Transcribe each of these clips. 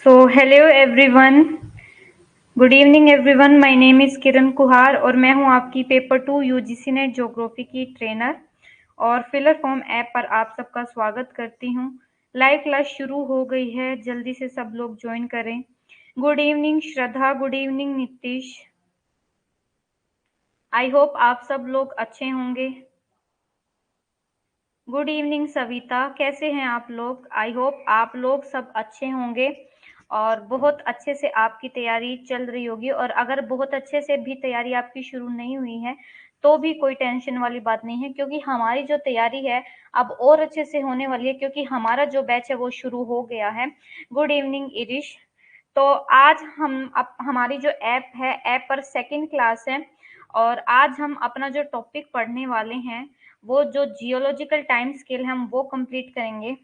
So, hello everyone. Good evening everyone, my name is Kiran Kuhar और मैं हूं आपकी पेपर 2 यूजीसी नेट ज्योग्राफी की ट्रेनर और फिलर फॉर्म ऐप पर आप सबका स्वागत करती हूं। लाइव क्लास शुरू हो गई है, जल्दी से सब लोग ज्वाइन करें। Good evening Shraddha, good evening Nitish. I hope आप सब लोग अच्छे होंगे। गुड इवनिंग सविता, कैसे हैं आप लोग? आई होप आप लोग सब अच्छे होंगे और बहुत अच्छे से आपकी तैयारी चल रही होगी। और अगर बहुत अच्छे से भी तैयारी आपकी शुरू नहीं हुई है तो भी कोई टेंशन वाली बात नहीं है, क्योंकि हमारी जो तैयारी है अब और अच्छे से होने वाली है, क्योंकि हमारा जो बैच है वो शुरू हो गया है। Good evening Irish. तो आज हमारी जो ऐप है, ऐप पर सेकंड क्लास है और आज हम अपना जो टॉपिक पढ़ने वाले हैं वो जो जियोलॉजिकल टाइम स्केल है हम वो कंप्लीट करेंगे।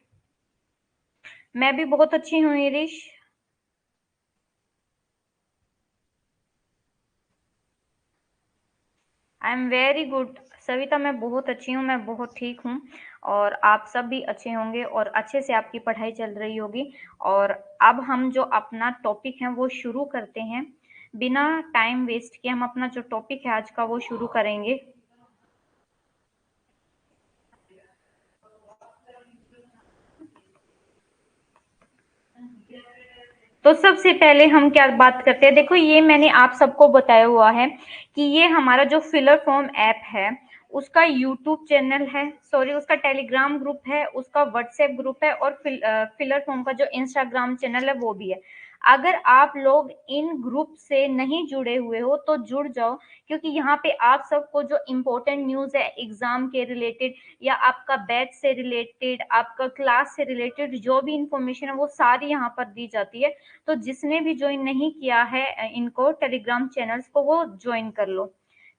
मैं भी बहुत अच्छी हूँ Irish. I am very good Savita, मैं बहुत अच्छी हूँ, मैं बहुत ठीक हूँ और आप सब भी अच्छे होंगे और अच्छे से आपकी पढ़ाई चल रही होगी। और अब हम जो अपना टॉपिक है वो शुरू करते हैं। बिना टाइम वेस्ट किए हम अपना जो टॉपिक है आज का वो शुरू करेंगे। तो सबसे पहले हम क्या बात करते हैं, देखो ये मैंने आप सबको बताया हुआ है कि ये हमारा जो फिलर फॉर्म ऐप है उसका यूट्यूब चैनल है, सॉरी उसका टेलीग्राम ग्रुप है, उसका व्हाट्सएप ग्रुप है और फिलर फॉर्म का जो इंस्टाग्राम चैनल है वो भी है। अगर आप लोग इन ग्रुप से नहीं जुड़े हुए हो तो जुड़ जाओ, क्योंकि यहाँ पे आप सबको जो इम्पोर्टेंट न्यूज है एग्जाम के रिलेटेड या आपका बैच से रिलेटेड, आपका क्लास से रिलेटेड जो भी इंफॉर्मेशन है वो सारी यहाँ पर दी जाती है। तो जिसने भी ज्वाइन नहीं किया है इनको टेलीग्राम चैनल्स को वो ज्वाइन कर लो,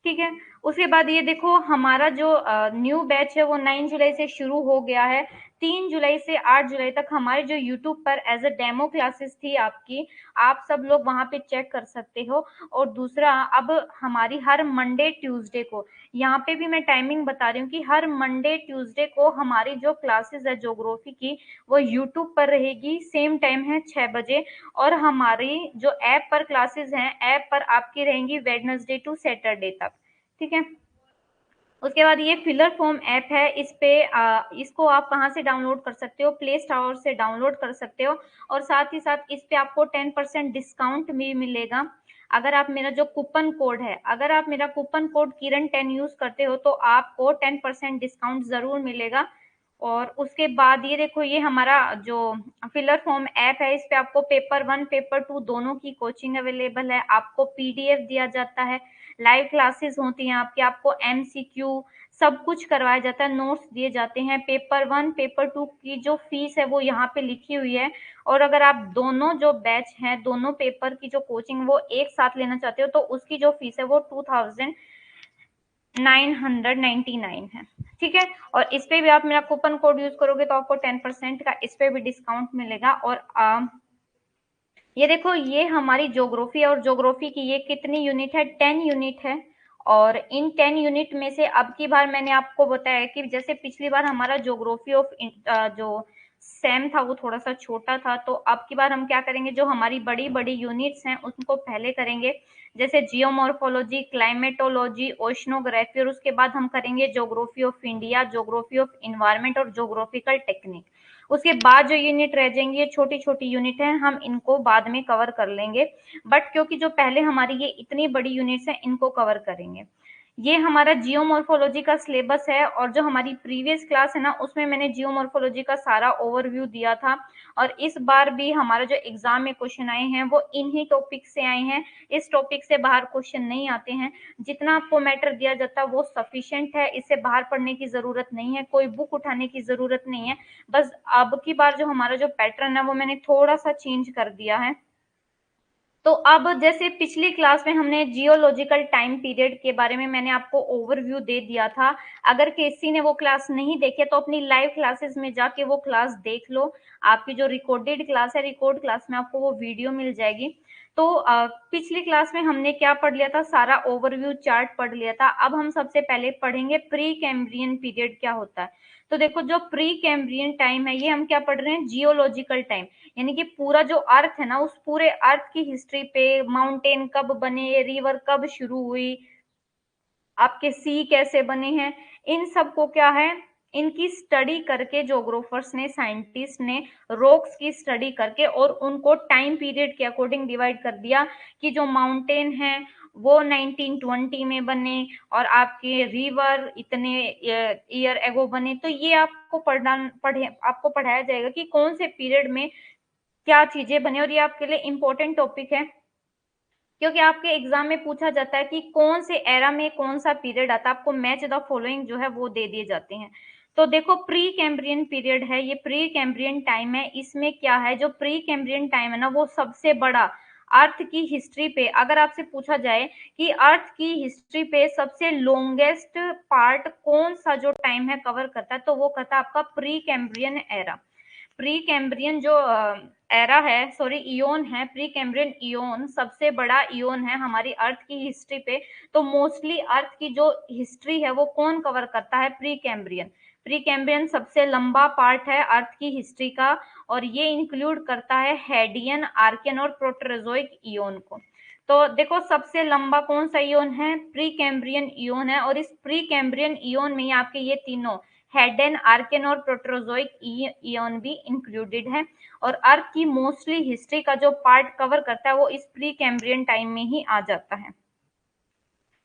ठीक है। उसके बाद ये देखो हमारा जो न्यू बैच है वो 9 जुलाई से शुरू हो गया है। 3 जुलाई से 8 जुलाई तक हमारे जो यूट्यूब पर एज अ डेमो क्लासेस थी आपकी, आप सब लोग वहां पे चेक कर सकते हो। और दूसरा, अब हमारी हर मंडे ट्यूसडे को, यहाँ पे भी मैं टाइमिंग बता रही हूँ कि हर मंडे ट्यूसडे को हमारी जो क्लासेस है ज्योग्राफी की वो यूट्यूब पर रहेगी। सेम टाइम है 6 बजे। और हमारी जो ऐप पर क्लासेस हैं, ऐप पर आपकी रहेंगी वेडनेसडे टू सैटरडे तक, ठीक है। उसके बाद ये फिलर फॉर्म ऐप है, इस पे इसको आप कहाँ से डाउनलोड कर सकते हो? प्ले स्टोर से डाउनलोड कर सकते हो। और साथ ही साथ इस पे आपको 10% डिस्काउंट भी मिलेगा। अगर आप मेरा जो कूपन कोड है, अगर आप मेरा कूपन कोड किरण 10 यूज करते हो तो आपको 10% डिस्काउंट जरूर मिलेगा। और उसके बाद ये देखो, ये हमारा जो फिलर फॉर्म ऐप है इस पे आपको पेपर 1 पेपर 2 दोनों की कोचिंग अवेलेबल है। आपको पीडीएफ दिया जाता है, लाइव क्लासेस होती हैं आपकी, आपको एमसीक्यू सब कुछ करवाया जाता है, नोट्स दिए जाते हैं। पेपर 1 पेपर 2 की जो फीस है वो यहाँ पे लिखी हुई है। और अगर आप दोनों जो बैच हैं, दोनों पेपर की जो कोचिंग वो एक साथ लेना चाहते हो तो उसकी जो फीस है वो 2999 है, ठीक है। और इस पे भी आप मेरा कूपन कोड यूज करोगे तो आपको 10% का इस पे भी डिस्काउंट मिलेगा। और ये देखो, ये हमारी ज्योग्राफी और ज्योग्राफी की ये कितनी यूनिट है? 10 यूनिट है। और इन 10 यूनिट में से अब की बार मैंने आपको बताया कि जैसे पिछली बार हमारा ज्योग्राफी ऑफ जो सेम था वो थोड़ा सा छोटा था, तो अब की बार हम क्या करेंगे, जो हमारी बड़ी बड़ी यूनिट्स हैं उनको पहले करेंगे, जैसे जियोमॉर्फोलॉजी, क्लाइमेटोलॉजी, ओशनोग्राफी, और उसके बाद हम करेंगे geography of India, geography of environment और ज्योग्राफिकल टेक्निक। उसके बाद जो यूनिट रह जाएंगी ये छोटी छोटी यूनिट है, हम इनको बाद में कवर कर लेंगे। बट क्योंकि जो पहले हमारी ये इतनी बड़ी यूनिट्स हैं इनको कवर करेंगे। ये हमारा जियोमॉर्फोलॉजी का सिलेबस है और जो हमारी प्रीवियस क्लास है ना उसमें मैंने जियोमॉर्फोलॉजी का सारा ओवरव्यू दिया था। और इस बार भी हमारा जो एग्जाम में क्वेश्चन आए हैं वो इन्हीं टॉपिक से आए हैं, इस टॉपिक से बाहर क्वेश्चन नहीं आते हैं। जितना आपको मैटर दिया जाता है वो सफिशिएंट है, इससे बाहर पढ़ने की जरूरत नहीं है, कोई बुक उठाने की जरूरत नहीं है। बस अब की बार जो हमारा जो पैटर्न है वो मैंने थोड़ा सा चेंज कर दिया है। तो अब जैसे पिछली क्लास में हमने जियोलॉजिकल टाइम पीरियड के बारे में मैंने आपको ओवरव्यू दे दिया था। अगर किसी ने वो क्लास नहीं देखी तो अपनी लाइव क्लासेस में जाके वो क्लास देख लो। आपकी जो रिकॉर्डेड क्लास है, रिकॉर्ड क्लास में आपको वो वीडियो मिल जाएगी। तो पिछली क्लास में हमने क्या पढ़ लिया था, सारा ओवरव्यू चार्ट पढ़ लिया था। अब हम सबसे पहले पढ़ेंगे प्री कैम्ब्रियन पीरियड क्या होता है। तो देखो जो प्री कैम्ब्रियन टाइम है, ये हम क्या पढ़ रहे हैं, जियोलॉजिकल टाइम, यानी कि पूरा जो अर्थ है ना, उस पूरे अर्थ की हिस्ट्री पे, माउंटेन कब बने, रिवर कब शुरू हुई, आपके सी कैसे बने हैं, इन सब को क्या है, इनकी स्टडी करके जोग्राफर्स ने, साइंटिस्ट ने रॉक्स की स्टडी करके और उनको टाइम पीरियड के अकॉर्डिंग डिवाइड कर दिया कि जो माउंटेन है वो 1920 में बने और आपके रिवर इतने ईयर एगो बने। तो ये आपको आपको पढ़ाया जाएगा कि कौन से पीरियड में क्या चीजें बने, और ये आपके लिए इम्पोर्टेंट टॉपिक है क्योंकि आपके एग्जाम में पूछा जाता है कि कौन से एरा में कौन सा पीरियड आता है, आपको मैच द फॉलोइंग जो है वो दे दिए जाते हैं। तो देखो प्री कैम्ब्रियन पीरियड है, ये प्री कैम्ब्रियन टाइम है। इसमें क्या है, जो प्री कैम्ब्रियन टाइम है ना, वो सबसे बड़ा अर्थ की हिस्ट्री पे, अगर आपसे पूछा जाए कि अर्थ की हिस्ट्री पे सबसे लॉन्गेस्ट पार्ट कौन सा जो टाइम है कवर करता है, तो वो कहता है आपका pre Cambrian era. Pre Cambrian जो एरा है, सॉरी इयोन है, प्री कैम्ब्रियन इयोन सबसे बड़ा इयोन है हमारी अर्थ की हिस्ट्री पे। तो मोस्टली अर्थ की जो हिस्ट्री है वो कौन कवर करता है, प्री कैम्ब्रियन। प्री कैम्ब्रियन सबसे लंबा पार्ट है अर्थ की हिस्ट्री का, और ये इंक्लूड करता है हेडियन, आर्कियन और प्रोटेरोजोइक इयोन को। तो देखो सबसे लंबा कौन सा इयोन है, प्री कैम्ब्रियन इयोन है, और इस प्री कैम्ब्रियन इयोन में आपके ये तीनों हेडेन, आर्कियन और प्रोटेरोजोइक इयोन भी इंक्लूडेड है। और अर्थ की मोस्टली हिस्ट्री का जो पार्ट कवर करता है वो इस प्री कैम्ब्रियन टाइम में ही आ जाता है।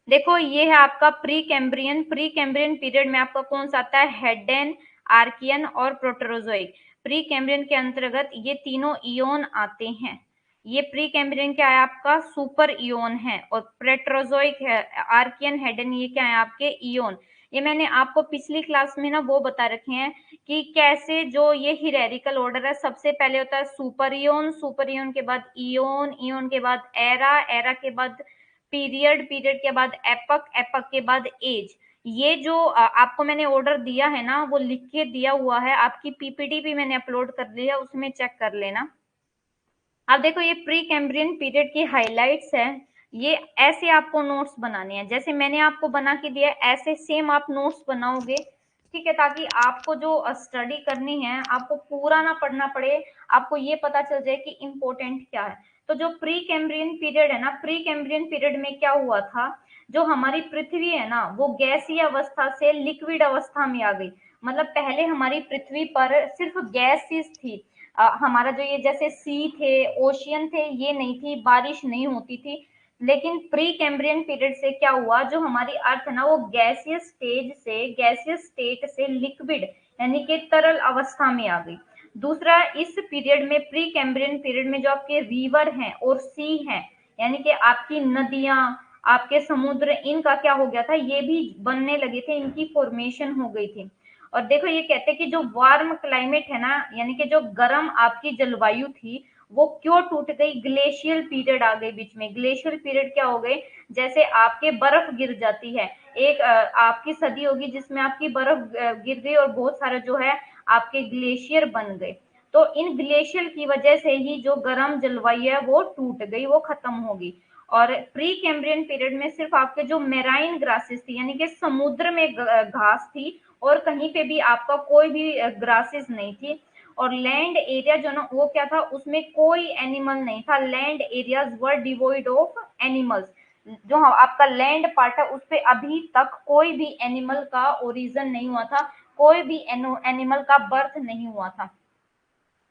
देखो ये है आपका pre Cambrian. Pre Cambrian period में आपका कौन सा आता है, हेडेन, आर्कियन और प्रोटेरोजोइक। प्री कैम्ब्रियन के अंतर्गत ये तीनों इयोन आते हैं। ये प्री कैम्ब्रियन क्या है, आपका सुपर इयोन है, और प्रोटेरोजोइक है, आर्कियन, हेडेन, ये क्या है आपके इयोन। ये मैंने आपको पिछली क्लास में ना वो बता रखे हैं कि कैसे जो ये हिरेरिकल ऑर्डर है, सबसे पहले होता है सुपर इयोन, सुपर इयोन के बाद इयोन, इयोन के बाद एरा, एरा के बाद पीरियड, पीरियड के बाद एपक, एपक के बाद एज। ये जो आपको मैंने ऑर्डर दिया है ना, वो लिख के दिया हुआ है, आपकी पीपीटी भी मैंने अपलोड कर दी है, उसमें चेक कर लेना। अब देखो ये प्री कैम्ब्रियन पीरियड की हाइलाइट्स है। ये ऐसे आपको नोट्स बनाने हैं, जैसे मैंने आपको बना के दिया है ऐसे सेम आप नोट्स बनाओगे, ठीक है, ताकि आपको जो स्टडी करनी है आपको पूरा ना पढ़ना पड़े, आपको ये पता चल जाए कि इम्पोर्टेंट क्या है। तो जो प्री कैम्ब्रियन पीरियड है ना, प्री कैम्ब्रियन पीरियड में क्या हुआ था, जो हमारी पृथ्वी है ना वो गैसीय अवस्था से लिक्विड अवस्था में आ गई। मतलब पहले हमारी पृथ्वी पर सिर्फ गैसेस थी, हमारा जो ये जैसे सी थे, ओशियन थे, ये नहीं थी, बारिश नहीं होती थी। लेकिन प्री कैम्ब्रियन पीरियड से क्या हुआ, जो हमारी अर्थ है ना वो गैसियस स्टेज से, गैसियस स्टेट से लिक्विड यानी कि तरल अवस्था में आ गई। दूसरा, इस पीरियड में, प्री कैम्ब्रियन पीरियड में जो आपके रिवर हैं और सी हैं, यानी कि आपकी नदियां, आपके समुद्र, इनका क्या हो गया था, ये भी बनने लगे थे, इनकी फॉर्मेशन हो गई थी। और देखो ये कहते हैं कि जो वार्म क्लाइमेट है ना, यानी कि जो गर्म आपकी जलवायु थी, वो क्यों टूट गई, ग्लेशियल पीरियड आ गई बीच में। ग्लेशियल पीरियड क्या हो गए, जैसे आपके बर्फ गिर जाती है, एक आपकी सदी होगी जिसमें आपकी बर्फ गिर गई और बहुत सारे जो है आपके ग्लेशियर बन गए। तो इन ग्लेशियर की वजह से ही जो गर्म जलवायु है वो टूट गई, वो खत्म होगी। और प्री कैम्ब्रियन पीरियड में सिर्फ आपके जो मेराइन ग्रासेस थी, यानी कि समुद्र में घास थी, और कहीं पे भी आपका कोई भी ग्रासेस नहीं थी। और लैंड एरिया जो ना वो क्या था, उसमें कोई एनिमल नहीं था, land areas were devoid of animals. जो आपका लैंड पार्ट है उस पे अभी तक कोई भी एनिमल का ओरिजिन नहीं हुआ था, कोई भी एनिमल का बर्थ नहीं हुआ था।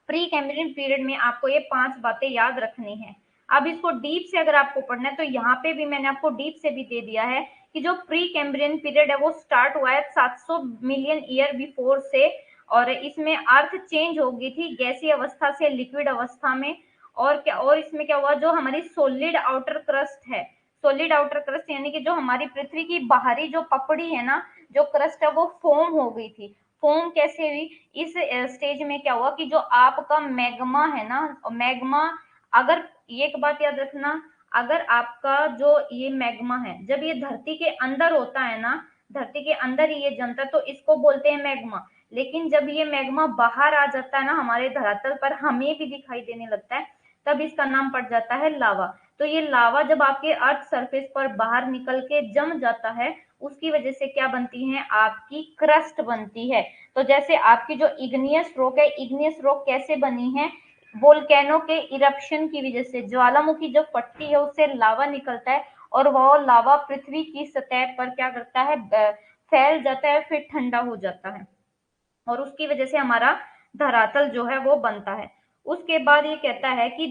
प्री कैम्ब्रियन पीरियड में आपको ये 5 बातें याद रखनी है। अब इसको डीप से अगर आपको पढ़ना है तो यहाँ पे भी मैंने आपको डीप से भी दे दिया है कि जो प्री कैम्ब्रियन पीरियड है वो स्टार्ट हुआ है 700 मिलियन ईयर बिफोर से, और इसमें अर्थ चेंज हो गई थी गैसीय अवस्था से लिक्विड अवस्था में। और क्या, और इसमें क्या हुआ, जो हमारी सोलिड आउटर क्रस्ट है, सोलिड आउटर क्रस्ट यानी कि जो हमारी पृथ्वी की बाहरी जो पपड़ी है ना, जो क्रस्ट है वो फॉर्म हो गई थी। फॉर्म कैसे हुई, इस स्टेज में क्या हुआ कि जो आपका मैग्मा है ना, मैग्मा, अगर एक बात याद रखना, अगर आपका जो ये मैग्मा है जब ये धरती के अंदर होता है ना, धरती के अंदर ही ये जमता है तो इसको बोलते हैं मैग्मा। लेकिन जब ये मैग्मा बाहर आ जाता है ना हमारे धरातल पर, हमें भी दिखाई देने लगता है, तब इसका नाम पड़ जाता है लावा। तो ये लावा जब आपके अर्थ सरफेस पर बाहर निकल के जम जाता है, उसकी वजह से क्या बनती है, आपकी क्रस्ट बनती है। तो जैसे आपकी जो इग्नियस रॉक है, इग्नियस रॉक कैसे बनी है, वोल्केनो के इरप्शन की वजह से, ज्वालामुखी जो फटती है उससे लावा निकलता है, और वह लावा पृथ्वी की सतह पर क्या करता है, फैल जाता है, फिर ठंडा हो जाता है, और उसकी वजह से हमारा धरातल जो है वो बनता है। उसके बाद ये कहता है कि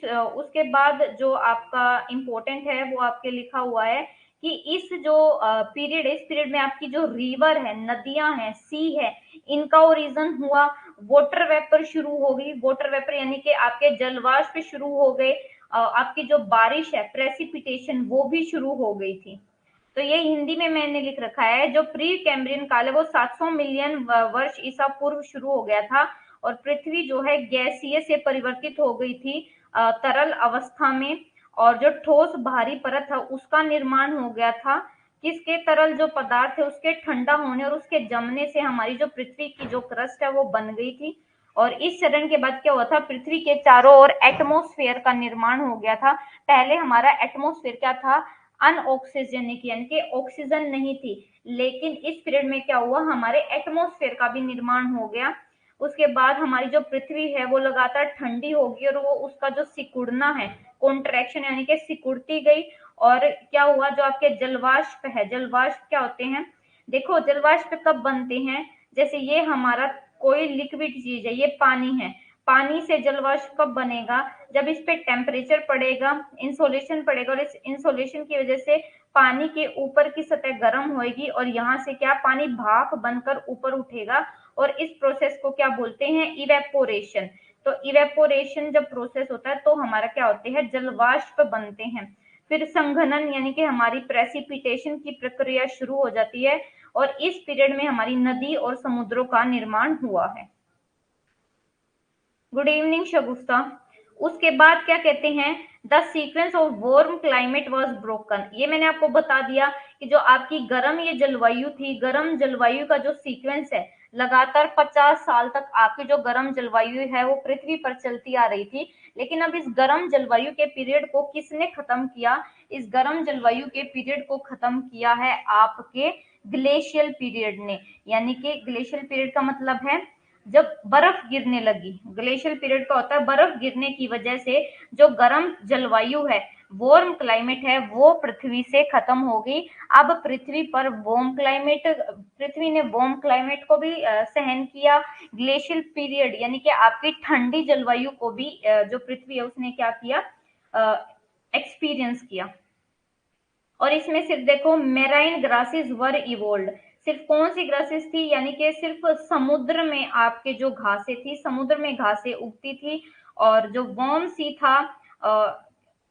उसके बाद जो आपका इम्पोर्टेंट है वो आपके लिखा हुआ है कि इस जो पीरियड है, इस पीरियड में आपकी जो रिवर है, नदियां हैं, सी है, इनका ओरिजिन हुआ, वाटर वेपर शुरू हो गई, वाटर वेपर यानी कि आपके जलवाष्प शुरू हो गए, आपकी जो बारिश है, प्रेसिपिटेशन, वो भी शुरू हो गई थी। तो ये हिंदी में मैंने लिख रखा है, जो प्री कैम्ब्रियन काल है वो 700 मिलियन वर्ष ईसा पूर्व शुरू हो गया था, और पृथ्वी जो है गैसीय से परिवर्तित हो गई थी तरल अवस्था में, और जो ठोस भारी परत है उसका निर्माण हो गया था, किसके, तरल जो पदार्थ है उसके ठंडा होने और उसके जमने से हमारी जो पृथ्वी की जो क्रस्ट है वो बन गई थी। और इस चरण के बाद क्या हुआ था, पृथ्वी के चारों ओर एटमोस्फेयर का निर्माण हो गया था। पहले हमारा एटमोस्फेयर क्या था, अनऑक्सीजनिक, यानी कि ऑक्सीजन नहीं थी, लेकिन इस पीरियड में क्या हुआ, हमारे एटमोस्फेयर का भी निर्माण हो गया। उसके बाद हमारी जो पृथ्वी है वो लगातार ठंडी होगी, और वो उसका जो सिकुड़ना है, कॉन्ट्रैक्शन, यानी कि सिकुड़ती गई। और क्या हुआ, जो आपके जलवाष्प है, जलवाष्प क्या होते हैं, देखो जलवाष्प कब बनते हैं, जैसे ये हमारा कोई लिक्विड चीज है, ये पानी है, पानी से जलवाष्प कब बनेगा, जब इस पे टेम्परेचर पड़ेगा, इंसोलेशन पड़ेगा, और इस इंसोलेशन की वजह से पानी के ऊपर की सतह गर्म होगी, और यहाँ से क्या, पानी भाप बनकर ऊपर उठेगा, और इस प्रोसेस को क्या बोलते हैं, इवेपोरेशन। तो इवेपोरेशन जब प्रोसेस होता है तो हमारा क्या होते हैं, जलवाष्प बनते हैं। फिर संघनन यानी कि हमारी प्रेसिपिटेशन की प्रक्रिया शुरू हो जाती है, और इस पीरियड में हमारी नदी और समुद्रों का निर्माण हुआ है। गुड इवनिंग शगुफ्ता। उसके बाद क्या कहते हैं, the sequence of warm climate was broken. ये मैंने आपको बता दिया कि जो आपकी गर्म ये जलवायु थी, गर्म जलवायु का जो सीक्वेंस है, लगातार 50 साल तक आपकी जो गर्म जलवायु है वो पृथ्वी पर चलती आ रही थी। लेकिन अब इस गर्म जलवायु के पीरियड को किसने खत्म किया, इस गर्म जलवायु के पीरियड को खत्म किया है आपके ग्लेशियल पीरियड ने। यानी कि ग्लेशियल पीरियड का मतलब है जब बर्फ गिरने लगी, ग्लेशियल पीरियड का होता है बर्फ गिरने की वजह से जो गर्म जलवायु है, वार्म क्लाइमेट है, वो पृथ्वी से खत्म हो गई। अब पृथ्वी पर वार्म क्लाइमेट, पृथ्वी ने वार्म क्लाइमेट को भी सहन किया, ग्लेशियल पीरियड यानी कि आपकी ठंडी जलवायु को भी जो पृथ्वी है उसने क्या किया, एक्सपीरियंस किया। और इसमें सिर्फ देखो मेराइन ग्रासेस वर इवोल्ड, सिर्फ कौन सी ग्रासेस थी, यानी कि सिर्फ समुद्र में आपके जो घासें थी, समुद्र में घासें उगती थी, और जो वार्म सी था,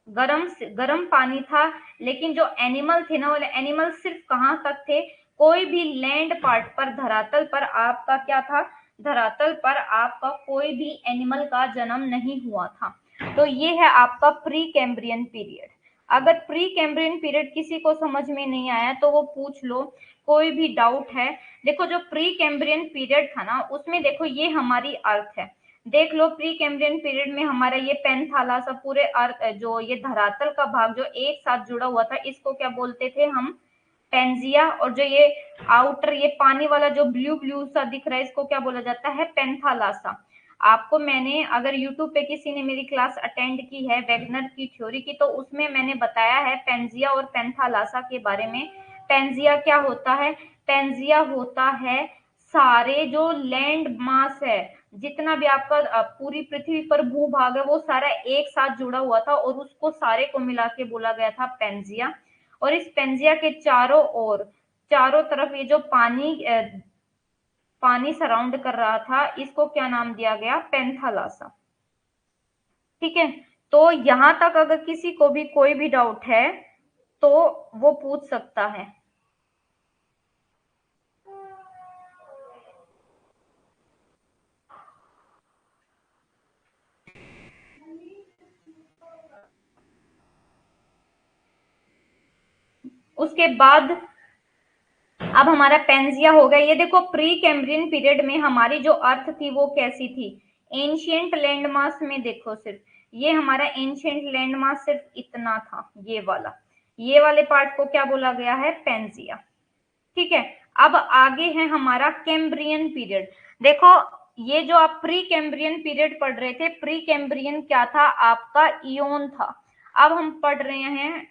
गरम गरम पानी था। लेकिन जो एनिमल थे ना, वो एनिमल सिर्फ कहाँ तक थे, कोई भी लैंड पार्ट पर, धरातल पर आपका क्या था, धरातल पर आपका कोई भी एनिमल का जन्म नहीं हुआ था। तो ये है आपका प्री कैम्ब्रियन पीरियड। अगर प्री कैम्ब्रियन पीरियड किसी को समझ में नहीं आया तो वो पूछ लो, कोई भी डाउट है। देखो जो प्री कैम्ब्रियन पीरियड था ना, उसमें देखो ये हमारी अर्थ है, देख लो प्री कैम्ब्रियन पीरियड में हमारा ये पेनथालासा, पूरे अर्थ जो ये धरातल का भाग जो एक साथ जुड़ा हुआ था, इसको क्या बोलते थे हम, पेंजिया। और जो ये आउटर ये पानी वाला जो ब्लू ब्लू सा दिख रहा है, इसको क्या बोला जाता है, पेंथालासा। आपको मैंने, अगर यूट्यूब पे किसी ने मेरी क्लास अटेंड की है वेगनर की थ्योरी की, तो उसमें मैंने बताया है पेंजिया और पेंथालासा के बारे में। पेंजिया क्या होता है, पेंजिया होता है सारे जो लैंड मास है, जितना भी आपका पूरी पृथ्वी पर भूभाग है, वो सारा एक साथ जुड़ा हुआ था, और उसको सारे को मिला के बोला गया था पेंजिया। और इस पेंजिया के चारों ओर, चारों तरफ ये जो पानी सराउंड कर रहा था, इसको क्या नाम दिया गया, पेंथालासा। ठीक है, तो यहां तक अगर किसी को भी कोई भी डाउट है तो वो पूछ सकता है। उसके बाद अब हमारा पेंजिया हो गया। ये देखो प्री कैम्ब्रियन पीरियड में हमारी जो अर्थ थी वो कैसी थी, एंशियंट लैंड मास में देखो, सिर्फ ये हमारा एंशिएंट लैंड मास सिर्फ इतना था, ये वाले पार्ट को क्या बोला गया है, पैंजिया। ठीक है, अब आगे है हमारा कैम्ब्रियन पीरियड। देखो ये जो आप प्री कैम्ब्रियन पीरियड पढ़ रहे थे, प्री कैम्ब्रियन क्या था, आपका इयोन था। अब हम पढ़ रहे हैं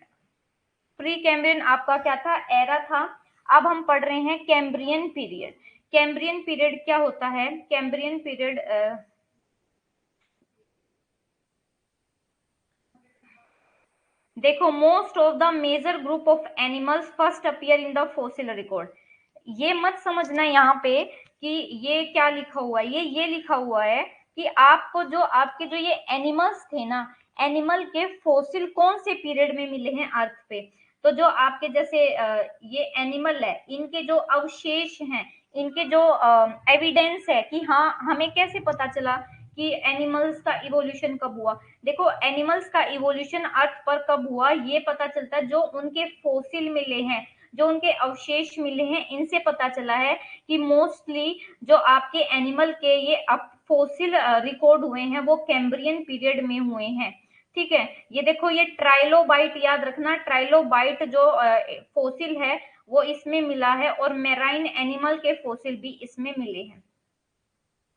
प्री कैम्ब्रियन, आपका क्या था, एरा था। अब हम पढ़ रहे हैं कैम्ब्रियन पीरियड। कैम्ब्रियन पीरियड क्या होता है, कैम्ब्रियन पीरियड देखो, most of the major group of animals first appear in the fossil record. ये मत समझना यहाँ पे कि ये क्या लिखा हुआ है, ये लिखा हुआ है कि आपको जो आपके जो ये एनिमल्स थे ना, एनिमल के फॉसिल कौन से पीरियड में मिले हैं अर्थ पे। तो जो आपके जैसे ये एनिमल है, इनके जो अवशेष हैं, इनके जो एविडेंस है कि हाँ, हमें कैसे पता चला कि एनिमल्स का इवोल्यूशन कब हुआ। देखो एनिमल्स का इवोल्यूशन अर्थ पर कब हुआ, ये पता चलता है जो उनके फॉसिल मिले हैं, जो उनके अवशेष मिले हैं, इनसे पता चला है कि मोस्टली जो आपके एनिमल के ये फॉसिल रिकॉर्ड हुए हैं वो कैम्ब्रियन पीरियड में हुए हैं। ठीक है, ये देखो ये ट्राइलोबाइट, याद रखना ट्राइलोबाइट जो फॉसिल है वो इसमें मिला है, और मेराइन एनिमल के फॉसिल भी इसमें मिले हैं।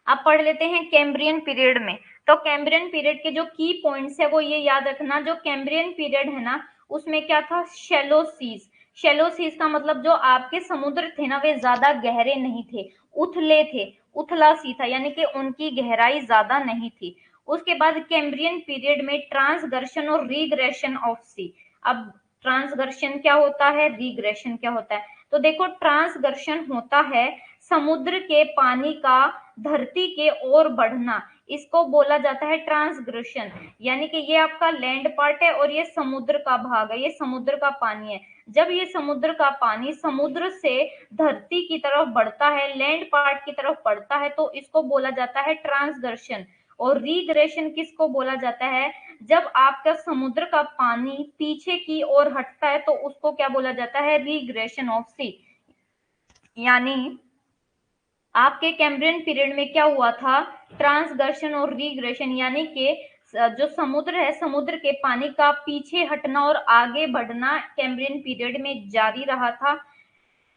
अब पढ़ लेते हैं कैम्ब्रियन पीरियड में। तो कैम्ब्रियन पीरियड के जो की पॉइंट्स है वो ये याद रखना, जो कैम्ब्रियन पीरियड है ना, उसमें क्या था, शैलो सीज। शैलो सीज का मतलब जो आपके समुद्र थे ना, वे ज्यादा गहरे नहीं थे, उथले थे, उथला सी था, यानी कि उनकी गहराई ज्यादा नहीं थी। उसके बाद कैम्ब्रियन पीरियड में ट्रांसगर्शन और रीग्रेशन ऑफ सी। अब ट्रांसगर्शन क्या होता है, रीग्रेशन क्या होता है। तो देखो ट्रांसगर्शन होता है समुद्र के पानी का धरती के ओर बढ़ना, इसको बोला जाता है ट्रांसग्रेशन। यानी कि ये आपका लैंड पार्ट है और ये समुद्र का भाग है, ये समुद्र का पानी है। जब ये समुद्र का पानी समुद्र से धरती की तरफ बढ़ता है, लैंड पार्ट की तरफ बढ़ता है, तो इसको बोला जाता है ट्रांसग्रेशन। और रीग्रेशन किसको बोला जाता है, जब आपका समुद्र का पानी पीछे की ओर हटता है तो उसको क्या बोला जाता है, रीग्रेशन ऑफ सी। यानी आपके कैम्ब्रियन पीरियड में क्या हुआ था, ट्रांसगर्शन और रीग्रेशन, यानी कि जो समुद्र है, समुद्र के पानी का पीछे हटना और आगे बढ़ना कैम्ब्रियन पीरियड में जारी रहा था।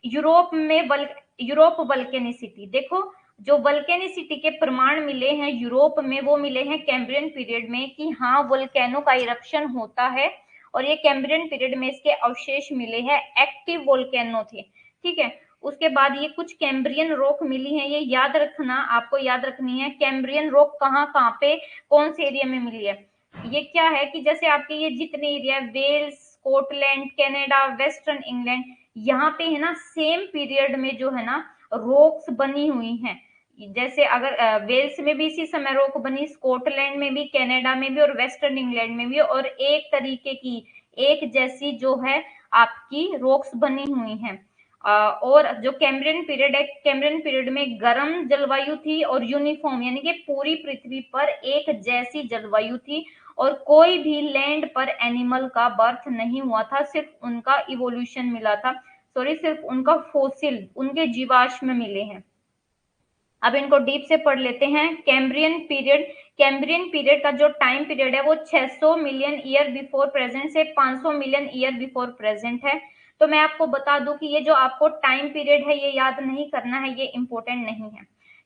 यूरोप वल्केनिसिटी, देखो जो वल्केनिसिटी के प्रमाण मिले हैं यूरोप में, वो मिले हैं कैम्ब्रियन पीरियड में, कि हाँ वोल्केनो का इरप्शन होता है, और ये कैम्ब्रियन पीरियड में इसके अवशेष मिले हैं, एक्टिव वोल्केनो थे। ठीक है, उसके बाद ये कुछ कैम्ब्रियन रॉक मिली है, ये याद रखना, आपको याद रखनी है कैम्ब्रियन रॉक कहाँ कहाँ पे कौन से एरिया में मिली है। ये क्या है कि जैसे आपके ये जितने area, Wales, Scotland, Canada, western England, यहाँ पे है ना सेम पीरियड में जो है ना रॉक्स बनी हुई हैं। जैसे अगर वेल्स में भी इसी समय रॉक बनी, स्कॉटलैंड में भी, कनाडा में भी, और वेस्टर्न इंग्लैंड में भी, और एक तरीके की एक जैसी जो है आपकी रॉक्स बनी हुई हैं। और जो कैम्ब्रियन पीरियड है, कैम्ब्रियन पीरियड में गर्म जलवायु थी और यूनिफॉर्म, यानी कि पूरी पृथ्वी पर एक जैसी जलवायु थी, और कोई भी लैंड पर एनिमल का बर्थ नहीं हुआ था, सिर्फ उनका इवोल्यूशन मिला था, सॉरी सिर्फ उनका फोसिल, उनके जीवाश्म मिले हैं। अब इनको डीप से पढ़ लेते हैं। कैम्ब्रियन पीरियड, कैम्ब्रियन पीरियड का जो टाइम पीरियड है वो 600 मिलियन ईयर बिफोर प्रेजेंट से 500 मिलियन ईयर बिफोर प्रेजेंट है। तो मैं आपको बता दूं कि ये जो आपको टाइम पीरियड है ये याद नहीं करना है, ये इंपॉर्टेंट नहीं है।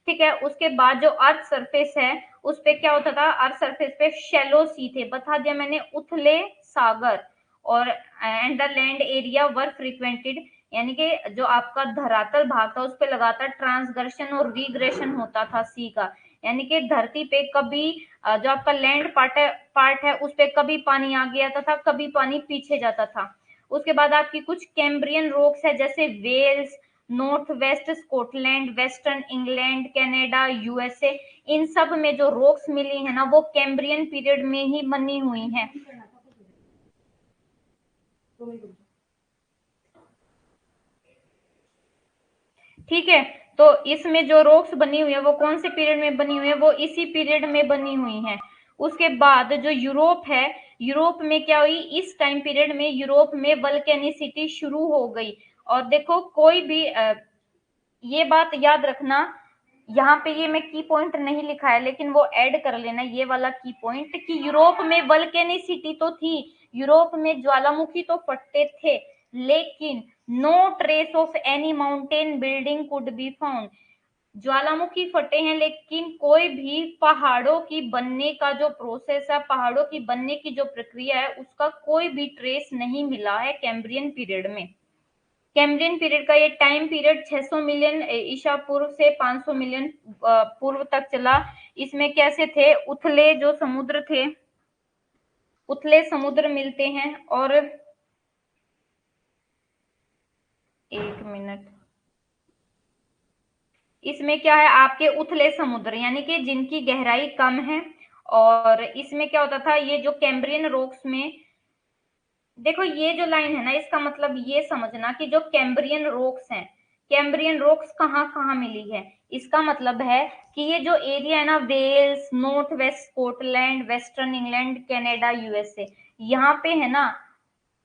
ठीक है, उसके बाद जो अर्थ सरफेस है उस पे क्या होता था, अर्थ सरफेस पे शैलो सी थे, बता दिया मैंने, उथले सागर, और and the land area were frequented, यानी कि जो आपका धरातल भाग था उस पर लगातार ट्रांसग्रेशन और रीग्रेशन होता था सी का। यानी कि धरती पे कभी जो आपका लैंड पार्ट है उस पे कभी पानी आ गया था, कभी पानी पीछे जाता था। उसके बाद आपकी कुछ कैम्ब्रियन रॉक्स है, जैसे Wales, north west Scotland, western England, Canada, USA, इन सब में जो रॉक्स मिली है ना वो कैम्ब्रियन पीरियड में ही बनी हुई है। ठीक है, तो इसमें जो रॉक्स बनी हुई है वो कौन से पीरियड में बनी हुई है, वो इसी पीरियड में बनी हुई है। उसके बाद जो यूरोप है, यूरोप में क्या हुई, इस टाइम पीरियड में यूरोप में वल्केनिसिटी शुरू हो गई। और देखो कोई भी ये बात याद रखना, यहाँ पे ये मैं की पॉइंट नहीं लिखा है, लेकिन वो ऐड कर लेना ये वाला की पॉइंट कि यूरोप में वल्केनिसिटी तो थी, यूरोप में ज्वालामुखी तो फटते थे, लेकिन no trace of any mountain building could be found. ज्वालामुखी फटे हैं लेकिन कोई भी पहाड़ों की बनने का जो प्रोसेस है, पहाड़ों की बनने की जो प्रक्रिया है, उसका कोई भी ट्रेस नहीं मिला है कैम्ब्रियन पीरियड में। कैम्ब्रियन पीरियड का ये टाइम पीरियड 600 मिलियन ईसा पूर्व से 500 मिलियन पूर्व तक चला। इसमें कैसे थे, उथले जो समुद्र थे, उथले समुद्र मिलते हैं। और एक मिनट, इसमें क्या है, आपके उथले समुद्र यानी कि जिनकी गहराई कम है। और इसमें क्या होता था, ये जो कैम्ब्रियन रॉक्स में, देखो ये जो लाइन है ना, इसका मतलब ये समझना कि जो कैम्ब्रियन रॉक्स हैं, कैम्ब्रियन रॉक्स कहाँ कहाँ मिली है। इसका मतलब है कि ये जो एरिया है ना, Wales, north west Scotland, western England, Canada, USA, यहाँ पे है ना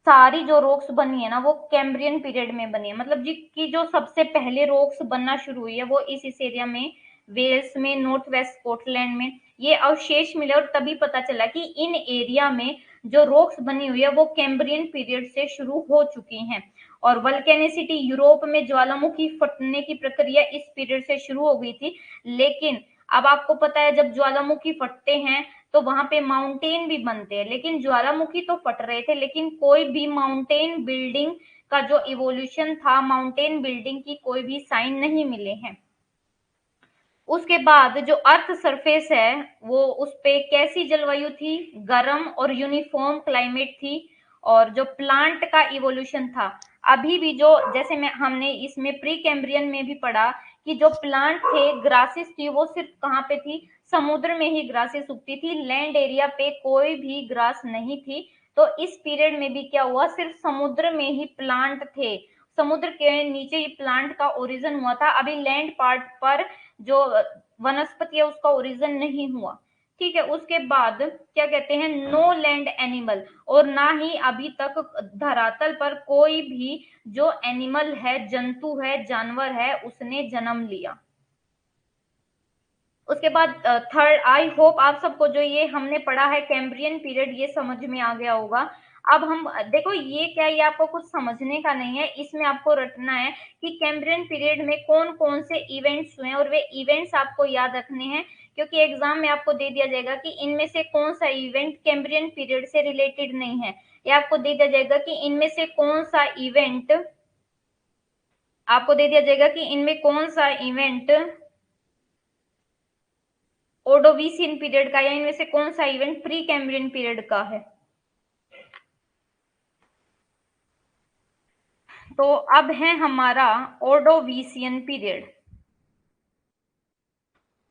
सारी जो रॉक्स बनी है ना, वो कैम्ब्रियन पीरियड में बनी है। मतलब जी की जो सबसे पहले रॉक्स बनना शुरू हुई है वो इस एरिया में, वेल्स में, नॉर्थ वेस्ट स्कॉटलैंड में ये अवशेष मिले। और तभी पता चला कि इन एरिया में जो रॉक्स बनी हुई है वो कैम्ब्रियन पीरियड से शुरू हो चुकी हैं। और वल्केनिसिटी, यूरोप में ज्वालामुखी फटने की प्रक्रिया इस पीरियड से शुरू हो गई थी। लेकिन अब आपको पता है जब ज्वालामुखी फटते हैं तो वहां पे माउंटेन भी बनते हैं, लेकिन ज्वालामुखी तो फट रहे थे, लेकिन कोई भी माउंटेन बिल्डिंग का जो इवोल्यूशन था, माउंटेन बिल्डिंग की कोई भी साइन नहीं मिले हैं। उसके बाद जो अर्थ सरफेस है वो, उस पे कैसी जलवायु थी, गर्म और यूनिफॉर्म क्लाइमेट थी। और जो प्लांट का इवोल्यूशन था, अभी भी जो जैसे मैं हमने इसमें प्री कैम्ब्रियन में भी पढ़ा कि जो प्लांट थे, ग्रासेस थी, वो सिर्फ कहाँ पे थी, समुद्र में ही ग्रासेस उगती थी, लैंड एरिया पे कोई भी ग्रास नहीं थी। तो इस पीरियड में भी क्या हुआ, सिर्फ समुद्र में ही प्लांट थे, समुद्र के नीचे ही प्लांट का ओरिजिन हुआ था। अभी लैंड पार्ट पर जो वनस्पति है उसका ओरिजिन नहीं हुआ। ठीक है, उसके बाद क्या कहते हैं, नो लैंड एनिमल, और ना ही अभी तक धरातल पर कोई भी जो एनिमल है, जंतु है, जानवर है, उसने जन्म लिया। उसके बाद थर्ड, आई होप आप सबको जो ये हमने पढ़ा है कैम्ब्रियन पीरियड ये समझ में आ गया होगा। अब हम देखो ये क्या, ये आपको कुछ समझने का नहीं है, इसमें आपको रटना है कि कैम्ब्रियन पीरियड में कौन कौन से इवेंट्स हुए और वे इवेंट्स आपको याद रखने हैं, क्योंकि एग्जाम में आपको दे दिया जाएगा कि इनमें से कौन सा इवेंट कैम्ब्रियन पीरियड से रिलेटेड नहीं है, या आपको दे दिया जाएगा कि इनमें से कौन सा इवेंट, आपको दे दिया जाएगा कि इनमें कौन सा इवेंट ओडोविसियन पीरियड का, या इनमें से कौन सा इवेंट प्री कैम्ब्रियन पीरियड का है। तो अब है हमारा ओडोविसियन पीरियड।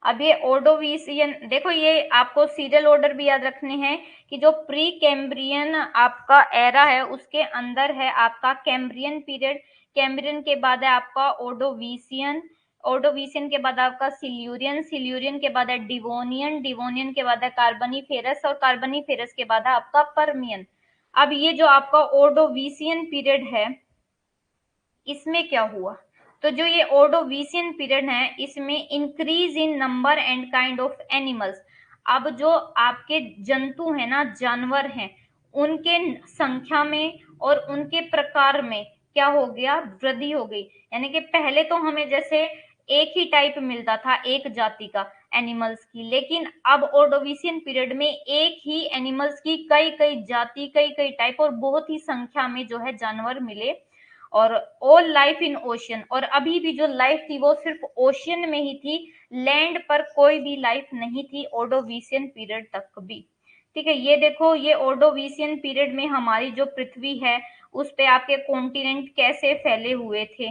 अब ये ओडोविसियन, देखो ये आपको सीरियल ऑर्डर भी याद रखने हैं कि जो प्री कैम्ब्रियन आपका एरा है उसके अंदर है आपका कैम्ब्रियन पीरियड, कैम्ब्रियन के बाद है आपका ओडोविसियन, ओडोविसियन के बाद आपका सिल्यूरियन, सिल्यूरियन के बाद है डिवोनियन, डिवोनियन के बाद है कार्बनीफेरस, और कार्बनीफेरस के बाद है आपका पर्मियन। अब ये जो आपका ओडोविसियन पीरियड है, इसमें क्या हुआ, तो जो ये ओर्डोविसियन पीरियड है इसमें increase in number and kind of animals. अब जो आपके जंतु हैं ना, जानवर हैं, उनके संख्या में और उनके प्रकार में क्या हो गया, वृद्धि हो गई। यानी कि पहले तो हमें जैसे एक ही टाइप मिलता था, एक जाति का एनिमल्स की, लेकिन अब ओर्डोविसियन पीरियड में एक ही एनिमल्स की कई कई जाति, कई कई टाइप और बहुत ही संख्या में जो है जानवर मिले। और ऑल लाइफ इन ओशियन, और अभी भी जो लाइफ थी वो सिर्फ ओशियन में ही थी, लैंड पर कोई भी लाइफ नहीं थी ओर्डोविसियन पीरियड तक भी। ठीक है, ये देखो ये ओर्डोविसियन पीरियड में हमारी जो पृथ्वी है उस पे आपके कॉन्टिनेंट कैसे फैले हुए थे।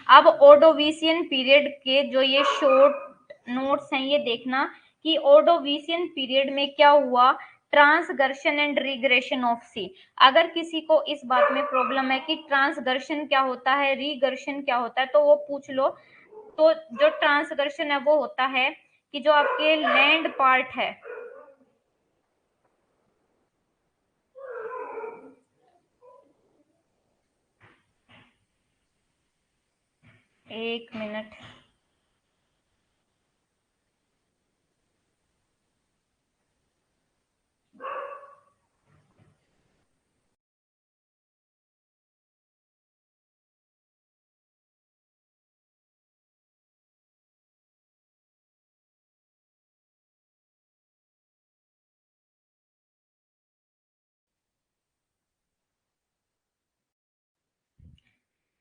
अब ओर्डोविसियन पीरियड के जो ये शॉर्ट नोट्स हैं ये देखना कि ओर्डोविसियन पीरियड में क्या हुआ, ट्रांसगर्शन एंड रिग्रेशन ऑफ सी। अगर किसी को इस बात में प्रॉब्लम है कि ट्रांसगर्शन क्या होता है, रिगर्शन क्या होता है, तो वो पूछ लो। तो जो ट्रांसगर्शन है वो होता है कि जो आपके लैंड पार्ट है, एक मिनट,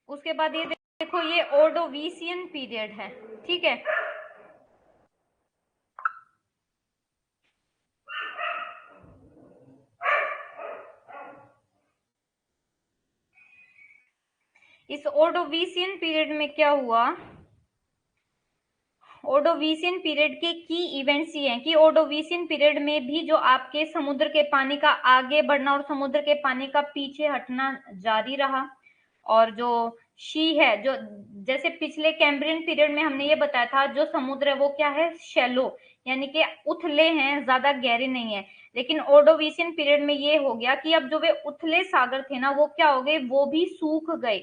उसके बाद ये देखो, ये ऑर्डोविशियन पीरियड है, ठीक है। इस ऑर्डोविशियन पीरियड में क्या हुआ, ओडोविशियन पीरियड के की इवेंट्स ये हैं कि ओडोविशियन पीरियड में भी जो आपके समुद्र के पानी का आगे बढ़ना और समुद्र के पानी का पीछे हटना जारी रहा। और जो शी है, जो जैसे पिछले कैम्ब्रियन पीरियड में हमने ये बताया था, जो समुद्र है वो क्या है, शैलो, यानी कि उथले हैं, ज्यादा गहरे नहीं है। लेकिन ओडोविशियन पीरियड में ये हो गया कि अब जो वे उथले सागर थे ना, वो क्या हो गए, वो भी सूख गए,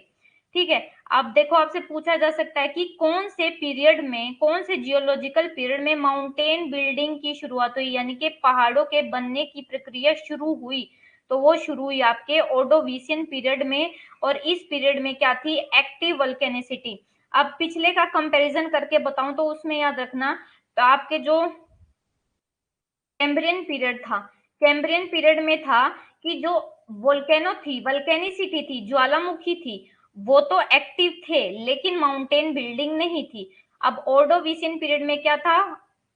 ठीक है। अब देखो, आपसे पूछा जा सकता है कि कौन से पीरियड में, कौन से जियोलॉजिकल पीरियड में माउंटेन बिल्डिंग की शुरुआत हुई, यानी कि पहाड़ों के बनने की प्रक्रिया शुरू हुई। तो वो शुरू हुई आपके ओडोविशियन पीरियड में। और इस पीरियड में क्या थी, एक्टिव वल्केनिसिटी। अब पिछले का कंपैरिजन करके बताऊं तो उसमें याद रखना, तो आपके जो कैम्ब्रियन पीरियड था, कैम्ब्रियन पीरियड में था कि जो वोल्केनो थी, वल्केनिसिटी थी, ज्वालामुखी थी, वो तो एक्टिव थे लेकिन माउंटेन बिल्डिंग नहीं थी। अब ओर्डोविशियन पीरियड में क्या था,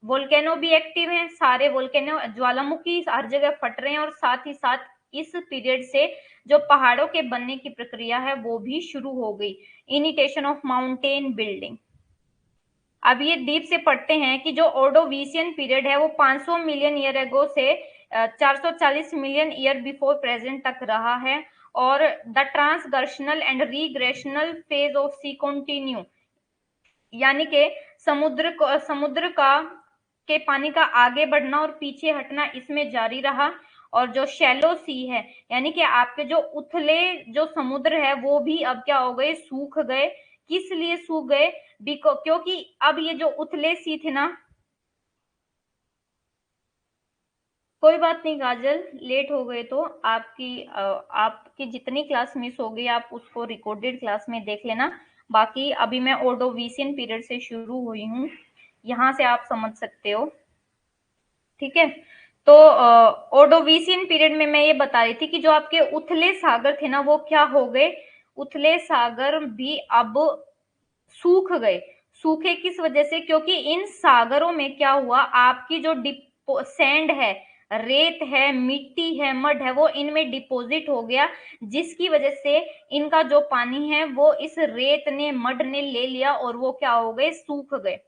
वोल्केनो भी एक्टिव हैं, सारे वोल्केनो, ज्वालामुखी हर जगह फट रहे हैं, और साथ ही साथ इस पीरियड से जो पहाड़ों के बनने की प्रक्रिया है वो भी शुरू हो गई, इनिटेशन ऑफ माउंटेन बिल्डिंग। अब ये डीप से पढ़ते हैं कि जो ओर्डोविशियन पीरियड है वो 500 मिलियन ईयर एगो से 440 मिलियन ईयर बिफोर प्रेजेंट तक रहा है। और the transgressional and regressional phase of sea continue, यानी कि समुद्र का के पानी का आगे बढ़ना और पीछे हटना इसमें जारी रहा। और जो शैलो सी है, यानी कि आपके जो उथले जो समुद्र है वो भी अब क्या हो गए, सूख गए। किस लिए सूख गए, क्योंकि अब ये जो उथले सी थे ना, कोई बात नहीं काजल, लेट हो गए तो आपकी जितनी क्लास मिस हो गई आप उसको रिकॉर्डेड क्लास में देख लेना। बाकी अभी मैं ओर्डोविशियन पीरियड से शुरू हुई हूँ, यहाँ से आप समझ सकते हो, ठीक है। तो ओर्डोविशियन पीरियड में मैं ये बता रही थी कि जो आपके उथले सागर थे ना वो क्या हो गए, उथले सागर भी अब सूख गए। सूखे किस वजह से, क्योंकि इन सागरों में क्या हुआ, आपकी जो डिपो सैंड है, रेत है, मिट्टी है, मड है, वो इनमें डिपॉजिट हो गया, जिसकी वजह से इनका जो पानी है वो इस रेत ने, मड ने ले लिया और वो क्या हो गए, सूख गए।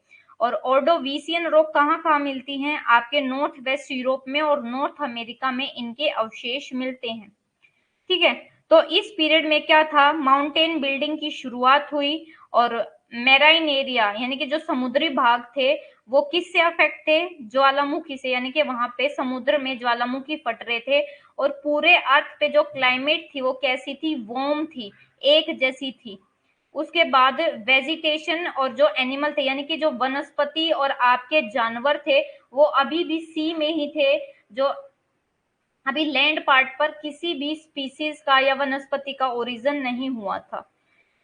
और ऑर्डोविशियन रॉक कहाँ कहाँ मिलती हैं, आपके नॉर्थ वेस्ट यूरोप में और नॉर्थ अमेरिका में इनके अवशेष मिलते हैं, ठीक है। तो इस पीरियड में क्या था, माउंटेन बिल्डिंग की शुरुआत हुई। और मेराइन एरिया, यानी कि जो समुद्री भाग थे वो किससे अफेक्ट थे, ज्वालामुखी से, यानी कि वहां पे समुद्र में ज्वालामुखी फट रहे थे। और पूरे अर्थ पे जो क्लाइमेट थी वो कैसी थी, वार्म थी, एक जैसी थी। उसके बाद वेजिटेशन और जो एनिमल थे, यानी कि जो वनस्पति और आपके जानवर थे, वो अभी भी सी में ही थे। जो अभी लैंड पार्ट पर किसी भी स्पीसीज का या वनस्पति का ओरिजिन नहीं हुआ था।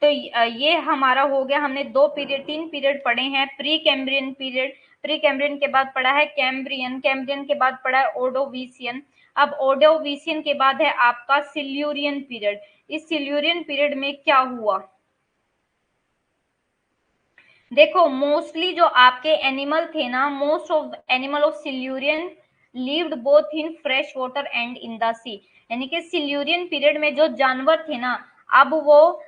तो ये हमारा हो गया, हमने तीन पीरियड पढ़े हैं। Pre Cambrian period, pre Cambrian के बाद पढ़ा है कैम्ब्रियन, कैम्ब्रियन के बाद पढ़ा है ओर्डोविशियन। अब ओर्डोविशियन के बाद है आपका सिल्यूरियन पीरियड। इस सिल्यूरियन पीरियड में क्या हुआ, देखो मोस्टली जो आपके एनिमल थे ना, most of animal of Silurian lived both in fresh water and in the sea, यानी कि सिल्यूरियन पीरियड में जो जानवर थे ना, अब वो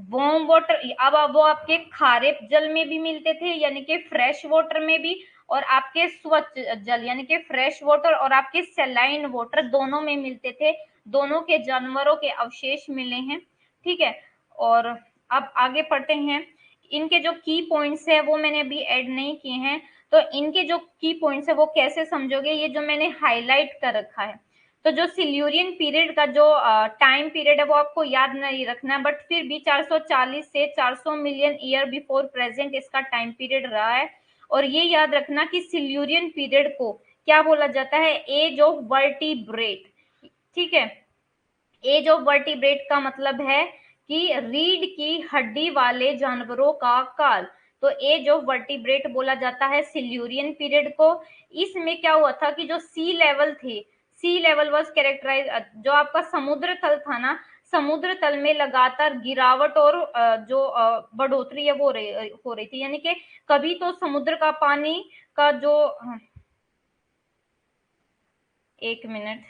वार्म वाटर, अब वो आपके खारे जल में भी मिलते थे, यानी कि फ्रेश वाटर में भी, और आपके स्वच्छ जल यानी कि फ्रेश वाटर और आपके सेलाइन वाटर दोनों में मिलते थे। दोनों के जानवरों के अवशेष मिले हैं, ठीक है। और अब आगे पढ़ते हैं। इनके जो की पॉइंट्स है वो मैंने अभी ऐड नहीं किए हैं, तो इनके जो की पॉइंट्स है वो कैसे समझोगे, ये जो मैंने हाईलाइट कर रखा है। तो जो सिल्यूरियन पीरियड का जो टाइम पीरियड है वो आपको याद नहीं रखना है, बट फिर भी 440 से 400 मिलियन ईयर बिफोर प्रेजेंट इसका टाइम पीरियड रहा है। और ये याद रखना कि सिल्यूरियन पीरियड को क्या बोला जाता है, एज ऑफ वर्टिब्रेट, ठीक है। एज ऑफ वर्टिब्रेट का मतलब है कि रीढ़ की हड्डी वाले जानवरों का काल। तो एज ऑफ वर्टिब्रेट बोला जाता है सिल्यूरियन पीरियड को। इसमें क्या हुआ था कि जो सी लेवल थे, सी लेवल वाज कैरेक्टराइज, जो आपका समुद्र तल था ना, समुद्र तल में लगातार गिरावट और जो बढ़ोतरी है वो हो रही थी, यानी कि कभी तो समुद्र का पानी का जो 1 मिनट।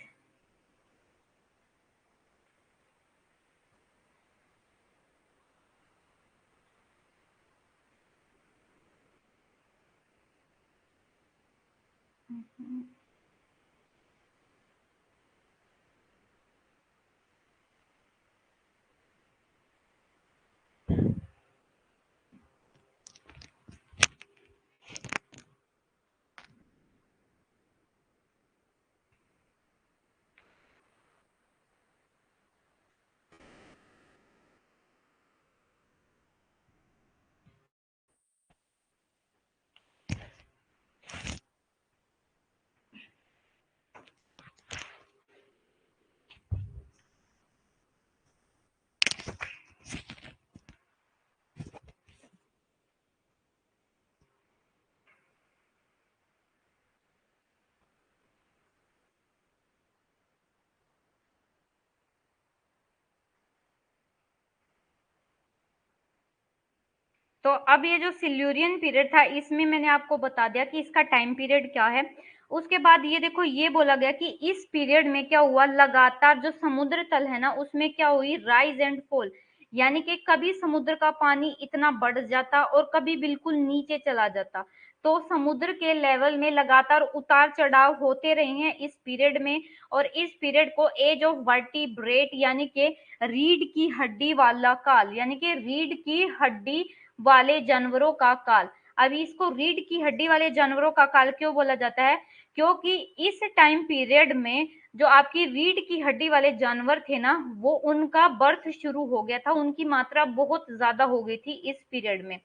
तो अब ये जो सिल्यूरियन पीरियड था, इसमें मैंने आपको बता दिया कि इसका टाइम पीरियड क्या है। उसके बाद ये देखो, ये बोला गया कि इस पीरियड में क्या हुआ, लगातार जो समुद्र तल है ना उसमें क्या हुई, राइज एंड फॉल, यानी कि कभी समुद्र का पानी इतना बढ़ जाता और कभी बिल्कुल नीचे चला जाता। तो समुद्र के लेवल में लगातार उतार चढ़ाव होते रहे हैं इस पीरियड में। और इस पीरियड को एज ऑफ वर्टिब्रेट यानी कि रीढ़ की हड्डी वाला काल, यानी कि रीढ़ की हड्डी वाले जानवरों का काल। अब इसको रीढ़ की हड्डी वाले जानवरों का काल क्यों बोला जाता है, क्योंकि इस टाइम पीरियड में जो आपकी रीढ़ की हड्डी वाले जानवर थे ना, वो उनका बर्थ शुरू हो गया था, उनकी मात्रा बहुत ज्यादा हो गई थी इस पीरियड में।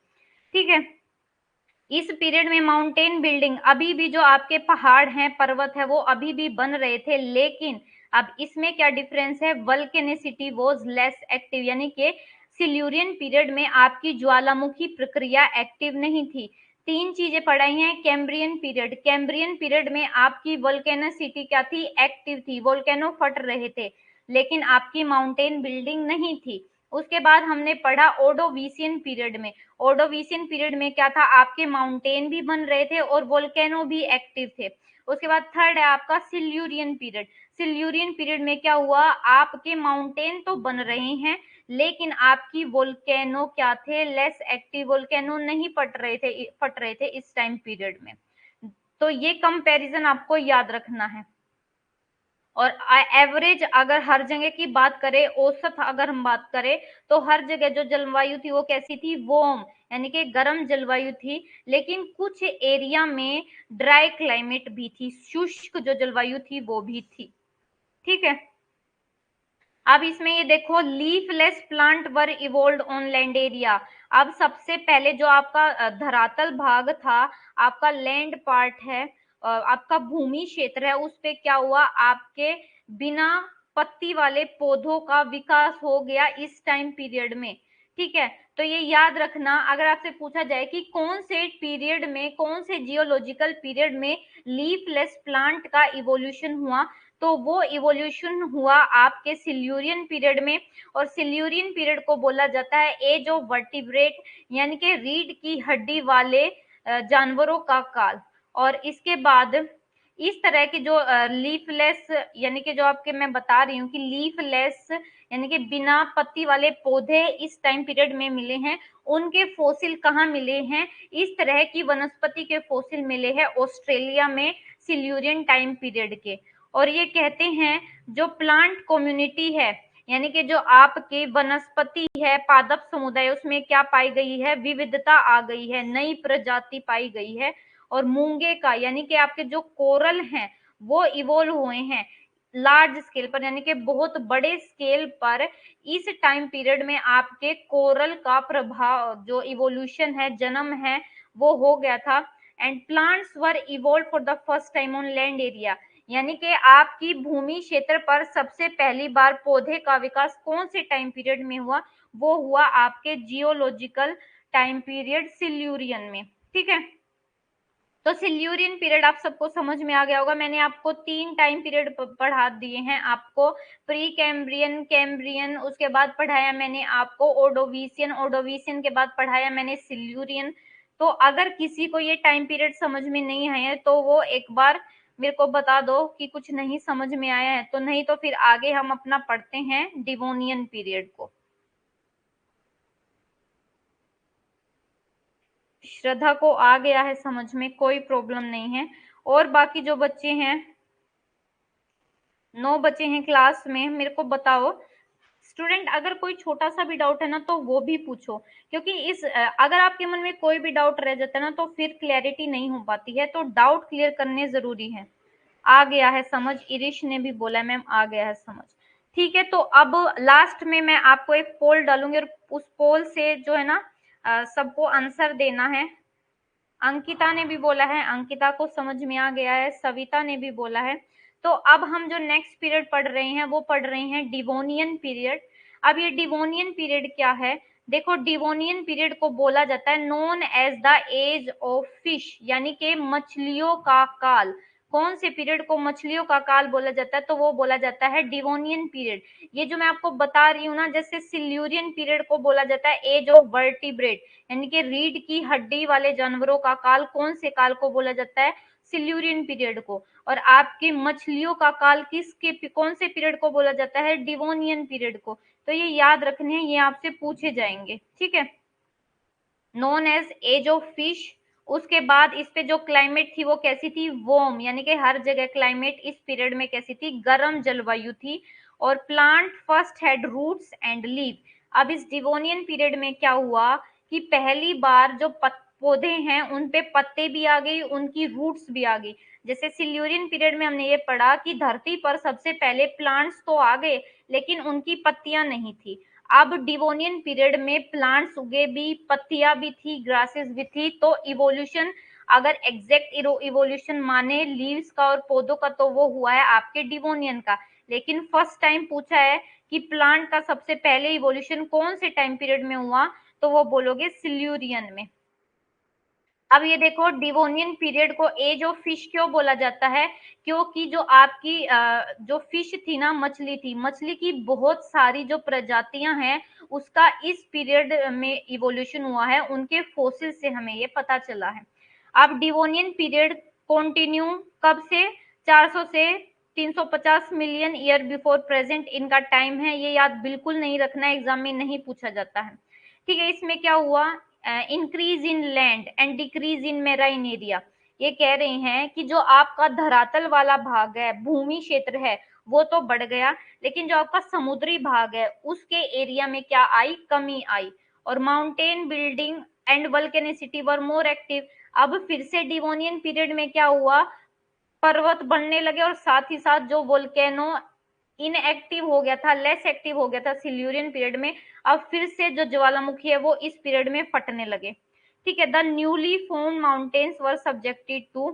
ठीक है। इस पीरियड में माउंटेन बिल्डिंग, अभी भी जो आपके पहाड़ हैं, पर्वत है, वो अभी भी बन रहे थे, लेकिन अब इसमें क्या डिफरेंस है, वल्केनिसिटी वॉज लेस एक्टिव, यानी कि सिल्यूरियन पीरियड में आपकी ज्वालामुखी प्रक्रिया एक्टिव नहीं थी। तीन चीजें पढ़ाई हैं। कैम्ब्रियन पीरियड, कैम्ब्रियन पीरियड में आपकी वोल्केनोसिटी क्या थी, एक्टिव थी, वोल्केनो फट रहे थे, लेकिन आपकी माउंटेन बिल्डिंग नहीं थी। उसके बाद हमने पढ़ा ओडोविशियन पीरियड में, ओडोविशियन पीरियड में क्या था, आपके माउंटेन भी बन रहे थे और वोल्केनो भी एक्टिव थे। उसके बाद थर्ड है आपका सिल्यूरियन पीरियड, सिल्यूरियन पीरियड में क्या हुआ, आपके माउंटेन तो बन रहे हैं लेकिन आपकी वोल्केनो क्या थे, लेस एक्टिव, वोल्केनो नहीं फट रहे थे इस टाइम पीरियड में। तो ये कंपैरिजन आपको याद रखना है। और एवरेज अगर हर जगह की बात करें, औसत अगर हम बात करें, तो हर जगह जो जलवायु थी वो कैसी थी, वार्म, यानी कि गर्म जलवायु थी। लेकिन कुछ एरिया में ड्राई क्लाइमेट भी थी, शुष्क जो जलवायु थी वो भी थी। ठीक है। अब इसमें ये देखो, leafless plant were evolve on land area. अब सबसे पहले जो आपका धरातल भाग था, आपका लैंड पार्ट है, आपका भूमि क्षेत्र है, उस पे क्या हुआ, आपके बिना पत्ती वाले पौधों का विकास हो गया इस टाइम पीरियड में। ठीक है। तो ये याद रखना, अगर आपसे पूछा जाए कि कौन से पीरियड में, कौन से जियोलॉजिकल पीरियड में लीफलेस प्लांट का इवोल्यूशन हुआ, तो वो इवोल्यूशन हुआ आपके सिल्यूरियन पीरियड में। और सिल्यूरियन पीरियड को बोला जाता है एज ऑफ वर्टिब्रेट, यानी कि रीढ़ की हड्डी वाले जानवरों का काल। और इसके बाद इस तरह की जो लीफलेस, यानी कि जो आपके मैं बता रही हूँ कि लीफलेस यानी कि बिना पत्ती वाले पौधे इस टाइम पीरियड में मिले हैं, उनके फोसिल कहाँ मिले हैं, इस तरह की वनस्पति के फोसिल मिले हैं ऑस्ट्रेलिया में सिल्यूरियन टाइम पीरियड के। और ये कहते हैं जो प्लांट कम्युनिटी है, यानी कि जो आपके वनस्पति है, पादप समुदाय, उसमें क्या पाई गई है, विविधता आ गई है, नई प्रजाति पाई गई है। और मूंगे का, यानी कि आपके जो कोरल हैं वो इवोल्व हुए हैं लार्ज स्केल पर, यानी कि बहुत बड़े स्केल पर। इस टाइम पीरियड में आपके कोरल का प्रभाव, जो इवोल्यूशन है, जन्म है, वो हो गया था। And plants were evolve for the first time on land area, यानी कि आपकी भूमि क्षेत्र पर सबसे पहली बार पौधे का विकास कौन से टाइम पीरियड में हुआ, वो हुआ आपके जियोलॉजिकल टाइम पीरियड सिल्यूरियन में। ठीक है। तो सिल्यूरियन पीरियड आप सबको समझ में आ गया होगा। मैंने आपको 3 टाइम पीरियड पढ़ा दिए हैं, आपको प्री कैम्ब्रियन, कैम्ब्रियन, उसके बाद पढ़ाया मैंने आपको ओर्डोविशियन, ओर्डोविशियन के बाद पढ़ाया मैंने सिल्यूरियन। तो अगर किसी को ये टाइम पीरियड समझ में नहीं आए तो वो एक बार मेरे को बता दो कि कुछ नहीं समझ में आया है, तो नहीं तो फिर आगे हम अपना पढ़ते हैं डिवोनियन पीरियड को। श्रद्धा को आ गया है समझ में, कोई प्रॉब्लम नहीं है। और बाकी जो बच्चे हैं, 9 बच्चे हैं क्लास में, मेरे को बताओ स्टूडेंट, अगर कोई छोटा सा भी डाउट है ना तो वो भी पूछो, क्योंकि अगर आपके मन में कोई भी डाउट रह जाता है ना तो फिर क्लैरिटी नहीं हो पाती है, तो डाउट क्लियर करने जरूरी है। आ गया है समझ, इरिश ने भी बोला मैम आ गया है समझ। ठीक है, तो अब लास्ट में मैं आपको एक पोल डालूंगी और उस पोल से जो है ना सबको आंसर देना है। अंकिता ने भी बोला है, अंकिता को समझ में आ गया है, सविता ने भी बोला है। तो अब हम जो नेक्स्ट पीरियड पढ़ रहे हैं वो पढ़ रहे हैं डिवोनियन पीरियड। अब ये डिवोनियन पीरियड क्या है? देखो, डिवोनियन पीरियड को बोला जाता है known as the age of fish, यानी कि मछलियों का काल। कौन से पीरियड को मछलियों का काल बोला जाता है? तो वो बोला जाता है डिवोनियन पीरियड। ये जो मैं आपको बता रही हूँ ना, जैसे सिल्यूरियन पीरियड को बोला जाता है एज ऑफ वर्टिब्रेट, यानी कि रीढ़ की हड्डी वाले जानवरों का काल। कौन से काल को बोला जाता है? सिल्यूरियन पीरियड को। और आपकी मछलियों का काल किसके कौन से पीरियड को बोला जाता है? डिवोनियन पीरियड को। तो ये याद रखने हैं, ये आपसे पूछे जाएंगे, ठीक है। Known as age of fish. उसके बाद इस पे जो क्लाइमेट थी वो कैसी थी? वार्म, यानी कि हर जगह क्लाइमेट इस पीरियड में कैसी थी? गर्म जलवायु थी। और plant first had roots and leave. अब इस डिवोनियन पीरियड में क्या हुआ कि पहली बार जो पौधे हैं उन पे पत्ते भी आ गई, उनकी रूट्स भी आ गई। जैसे सिल्यूरियन पीरियड में हमने ये पढ़ा कि धरती पर सबसे पहले प्लांट्स तो आ गए लेकिन उनकी पत्तियां नहीं थी। अब डिवोनियन पीरियड में प्लांट्स उगे भी, पत्तियां भी थी, ग्रासेस भी थी। तो इवोल्यूशन अगर एग्जैक्ट इवोल्यूशन माने लीव्स का और पौधों का तो वो हुआ है आपके डिवोनियन का। लेकिन फर्स्ट टाइम पूछा है कि प्लांट का सबसे पहले इवोल्यूशन कौन से टाइम पीरियड में हुआ, तो वो बोलोगे सिल्यूरियन में। अब ये देखो, डिवोनियन पीरियड को एज ऑफ फिश क्यों बोला जाता है? क्योंकि जो आपकी जो फिश थी ना, मछली थी, मछली की बहुत सारी जो प्रजातियां हैं उसका इस पीरियड में इवोल्यूशन हुआ है, उनके फोसिल से हमें ये पता चला है। अब डिवोनियन पीरियड कंटिन्यू कब से? 400 से 350 मिलियन ईयर बिफोर प्रेजेंट इनका टाइम है। ये याद बिल्कुल नहीं रखना, एग्जाम में नहीं पूछा जाता है, ठीक है। इसमें क्या हुआ? Increase in land and decrease in marine area. ये कह रहे हैं कि जो आपका धरातल वाला भाग है, भूमि क्षेत्र है, वो तो बढ़ गया, लेकिन जो आपका समुद्री भाग है उसके एरिया में क्या आई? कमी आई। और mountain building and vulcanicity were more active. अब फिर से डिवोनियन पीरियड में क्या हुआ? पर्वत बनने लगे और साथ ही साथ जो वोल्केनो इनएक्टिव हो गया था, लेस एक्टिव हो गया था सिल्यूरियन पीरियड में, अब फिर से जो ज्वालामुखी है वो इस पीरियड में फटने लगे, ठीक है। The newly formed mountains were subjected to.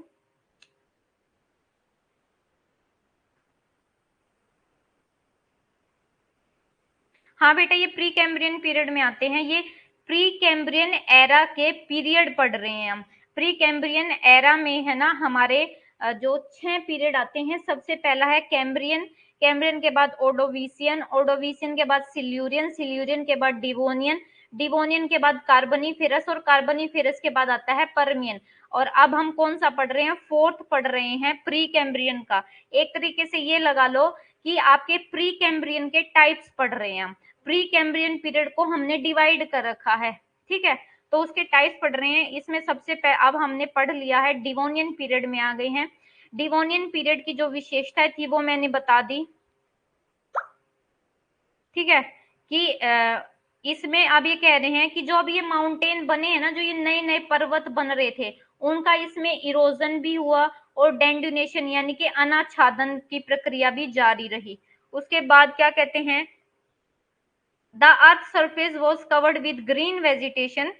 हाँ बेटा, ये प्री कैम्ब्रियन पीरियड में आते हैं। ये प्री कैम्ब्रियन एरा के पीरियड पढ़ रहे हैं हम। प्री कैम्ब्रियन एरा में है ना हमारे जो 6 पीरियड आते हैं। सबसे पहला है कैम्ब्रियन, कैम्ब्रियन के बाद ओर्डोविशियन, ओर्डोविशियन के बाद सिल्यूरियन, सिल्यूरियन के बाद डिवोनियन, डिवोनियन के बाद कार्बोनिफेरस और कार्बोनिफेरस के बाद आता है पर्मियन। और अब हम कौन सा पढ़ रहे हैं? फोर्थ पढ़ रहे हैं प्री कैम्ब्रियन का। एक तरीके से ये लगा लो कि आपके प्री कैम्ब्रियन के टाइप्स पढ़ रहे हैं हम। प्री कैम्ब्रियन पीरियड को हमने डिवाइड कर रखा है, ठीक है। तो उसके टाइप्स पढ़ रहे हैं। इसमें अब हमने पढ़ लिया है, डिवोनियन पीरियड में आ गए हैं। डिवोनियन पीरियड की जो विशेषता थी वो मैंने बता दी, ठीक है। कि इसमें अब ये कह रहे हैं कि जो अब ये माउंटेन बने हैं ना, जो ये नए नए पर्वत बन रहे थे, उनका इसमें इरोजन भी हुआ और डेंडुनेशन यानी कि अनाच्छादन की प्रक्रिया भी जारी रही। उसके बाद क्या कहते हैं? The earth's surface was covered with green vegetation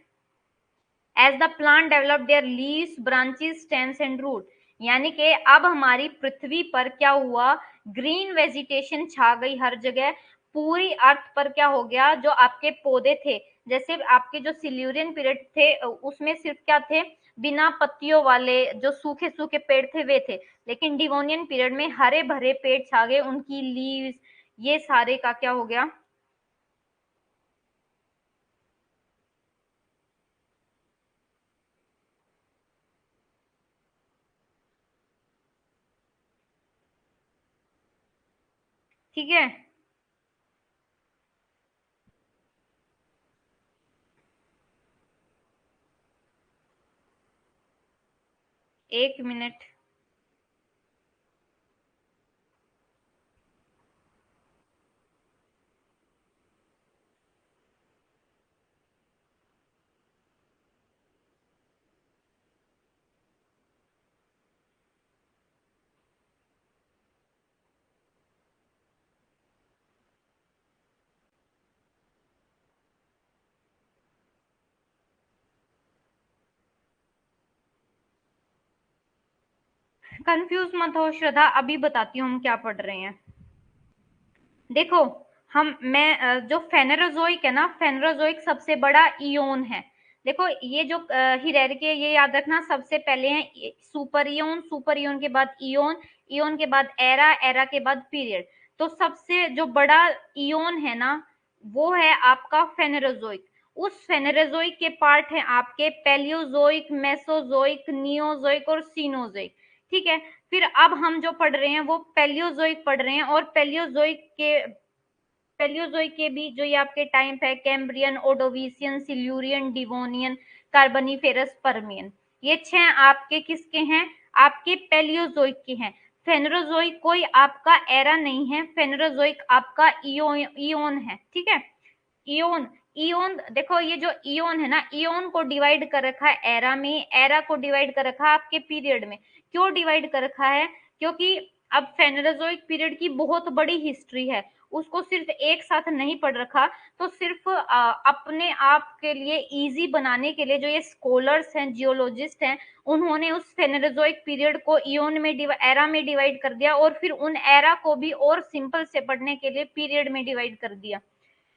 as the plant developed their leaves, branches, stems and root। यानी कि अब हमारी पृथ्वी पर क्या हुआ? ग्रीन वेजिटेशन छा गई हर जगह। पूरी अर्थ पर क्या हो गया? जो आपके पौधे थे, जैसे आपके जो सिल्यूरियन पीरियड थे उसमें सिर्फ क्या थे? बिना पत्तियों वाले जो सूखे सूखे पेड़ थे वे थे, लेकिन डिवोनियन पीरियड में हरे भरे पेड़ छा गए, उनकी लीव्स ये सारे का क्या हो गया। ठीक है, 1 मिनट। कंफ्यूज मत हो श्रद्धा, अभी बताती हूँ हम क्या पढ़ रहे हैं। देखो, जो फेनरोजोइक है ना, फेनरोजोइक सबसे बड़ा इयोन है। देखो ये जो हिरेरार्की है, ये याद रखना, सबसे पहले है सुपर इयोन, सुपर इयोन के बाद इयोन, इयोन के बाद एरा, एरा के बाद पीरियड। तो सबसे जो बड़ा इयोन है ना, वो है आपका फेनरोजोइक। उस फेनरोजोइक के पार्ट है आपके पैलियोजोइक, मेसोजोइक, नियोजोइक और सीनोजोइक। ठीक है, फिर अब हम जो पढ़ रहे हैं वो पैलियोजोइक पढ़ रहे हैं, और पैलियोजोइक के भी जो ये आपके टाइम है, Cambrian, Ordovician, Silurian, Devonian, Carboniferous, Permian. ये 6 आपके किसके हैं, आपके पैलियोजोइक के हैं। फेनरोजोइक कोई आपका एरा नहीं है, फेनरोजोइक आपका इयोन है। ठीक है, इयोन, इयोन देखो, ये जो इयोन है ना, इयोन को डिवाइड कर रखा है एरा में, एरा को डिवाइड कर रखा है आपके पीरियड में। क्यों डिवाइड कर रखा है, क्योंकि अब फेनोलॉजिक पीरियड की बहुत बड़ी हिस्ट्री है, उसको सिर्फ एक साथ नहीं पढ़ रखा। तो सिर्फ अपने आप के लिए इजी बनाने के लिए जो ये स्कॉलर्स हैं, जियोलॉजिस्ट हैं, उन्होंने उस फेनोलॉजिक पीरियड को इयोन में एरा में डिवाइड कर दिया, और फिर उन एरा को भी और सिंपल से पढ़ने के लिए पीरियड में डिवाइड कर दिया।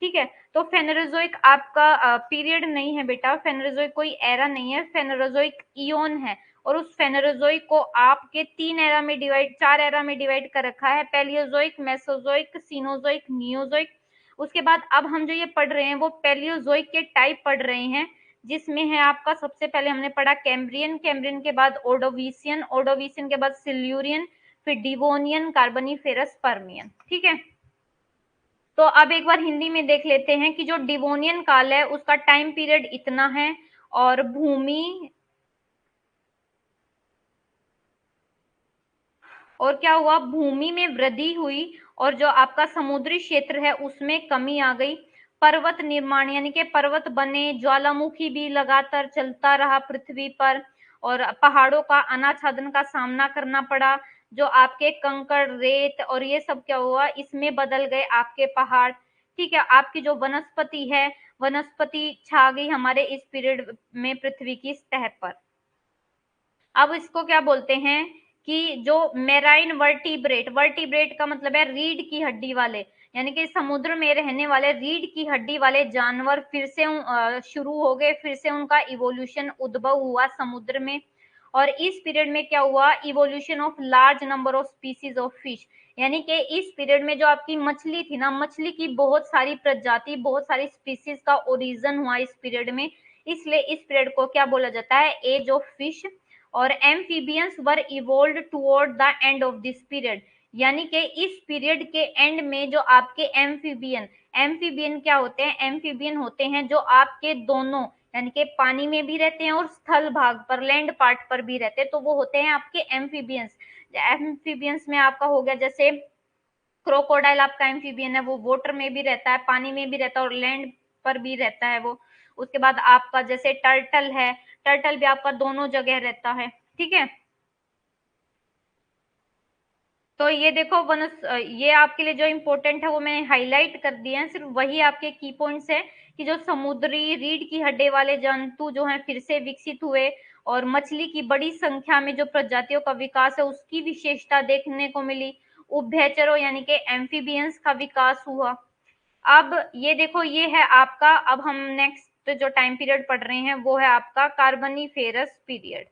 ठीक है, तो फेनोलॉजिक आपका पीरियड नहीं है बेटा, फेनोलॉजिक कोई एरा नहीं है, फेनोलॉजिक इयोन है। और उस फेनोलॉजिक को आपके 4 एरा में डिवाइड कर रखा है, पैलियोजोइक, मेसोजोइक, सीनोजोइक, नियोजोइक। उसके बाद अब हम जो ये पढ़ रहे हैं वो पैलियोजोइक के टाइप पढ़ रहे हैं, जिसमें है आपका सबसे पहले हमने पढ़ा कैम्ब्रियन, कैम्ब्रियन के बाद ओडोविशियन, ओडोविशियन के बाद सिल्यूरियन, फिर डिवोनियन, कार्बोनिफेरस, पर्मियन। ठीक है, तो अब एक बार हिंदी में देख लेते हैं कि जो डिवोनियन काल है उसका टाइम पीरियड इतना है, और भूमि, और क्या हुआ, भूमि में वृद्धि हुई, और जो आपका समुद्री क्षेत्र है उसमें कमी आ गई। पर्वत निर्माण यानी कि पर्वत बने, ज्वालामुखी भी लगातार चलता रहा पृथ्वी पर, और पहाड़ों का अनाच्छादन का सामना करना पड़ा। जो आपके कंकड़, रेत और ये सब क्या हुआ, इसमें बदल गए आपके पहाड़। ठीक है, आपकी जो वनस्पति है, वनस्पति छा गई हमारे इस पीरियड में पृथ्वी की सतह पर। अब इसको क्या बोलते हैं कि जो मेराइन वर्टिब्रेट, वर्टिब्रेट का मतलब है रीढ़ की हड्डी वाले, यानी कि समुद्र में रहने वाले रीढ़ की हड्डी वाले जानवर फिर से शुरू हो गए, फिर से उनका इवोल्यूशन, उद्भव हुआ समुद्र में। और इस पीरियड में क्या हुआ, evolution of large number of species of fish, यानी कि इस पीरियड में जो आपकी मछली थी ना, मछली की बहुत सारी प्रजाति, बहुत सारी स्पीसीज का ओरिजिन हुआ इस पीरियड में। इसलिए इस पीरियड को क्या बोला जाता है, एज ऑफ फिश। और amphibians were evolve toward the end of this period, यानी कि इस पीरियड के एंड में जो आपके एम्फीबियन, एम्फीबियन क्या होते हैं, एम्फीबियन होते हैं जो आपके दोनों, यानी कि पानी में भी रहते हैं और स्थल भाग पर, लैंड पार्ट पर भी रहते हैं, तो वो होते हैं आपके एम्फीबियंस। एम्फीबियंस में आपका हो गया जैसे क्रोकोडाइल, आपका एम्फीबियन है, वो वाटर में भी रहता है, पानी में भी रहता है और लैंड पर भी रहता है वो। उसके बाद आपका जैसे टर्टल है, टर्टल भी आपका दोनों जगह रहता है। ठीक है, तो ये देखो ये आपके लिए जो इम्पोर्टेंट है वो मैंने हाईलाइट कर दिए हैं, सिर्फ वही आपके की पॉइंट्स है कि जो समुद्री रीढ़ की हड्डी वाले जंतु जो हैं फिर से विकसित हुए, और मछली की बड़ी संख्या में जो प्रजातियों का विकास है उसकी विशेषता देखने को मिली। उभयचरों यानी कि एम्फीबियंस का विकास हुआ। अब ये देखो, ये है आपका, अब हम नेक्स्ट जो टाइम पीरियड पढ़ रहे हैं वो है आपका कार्बनीफेरस पीरियड।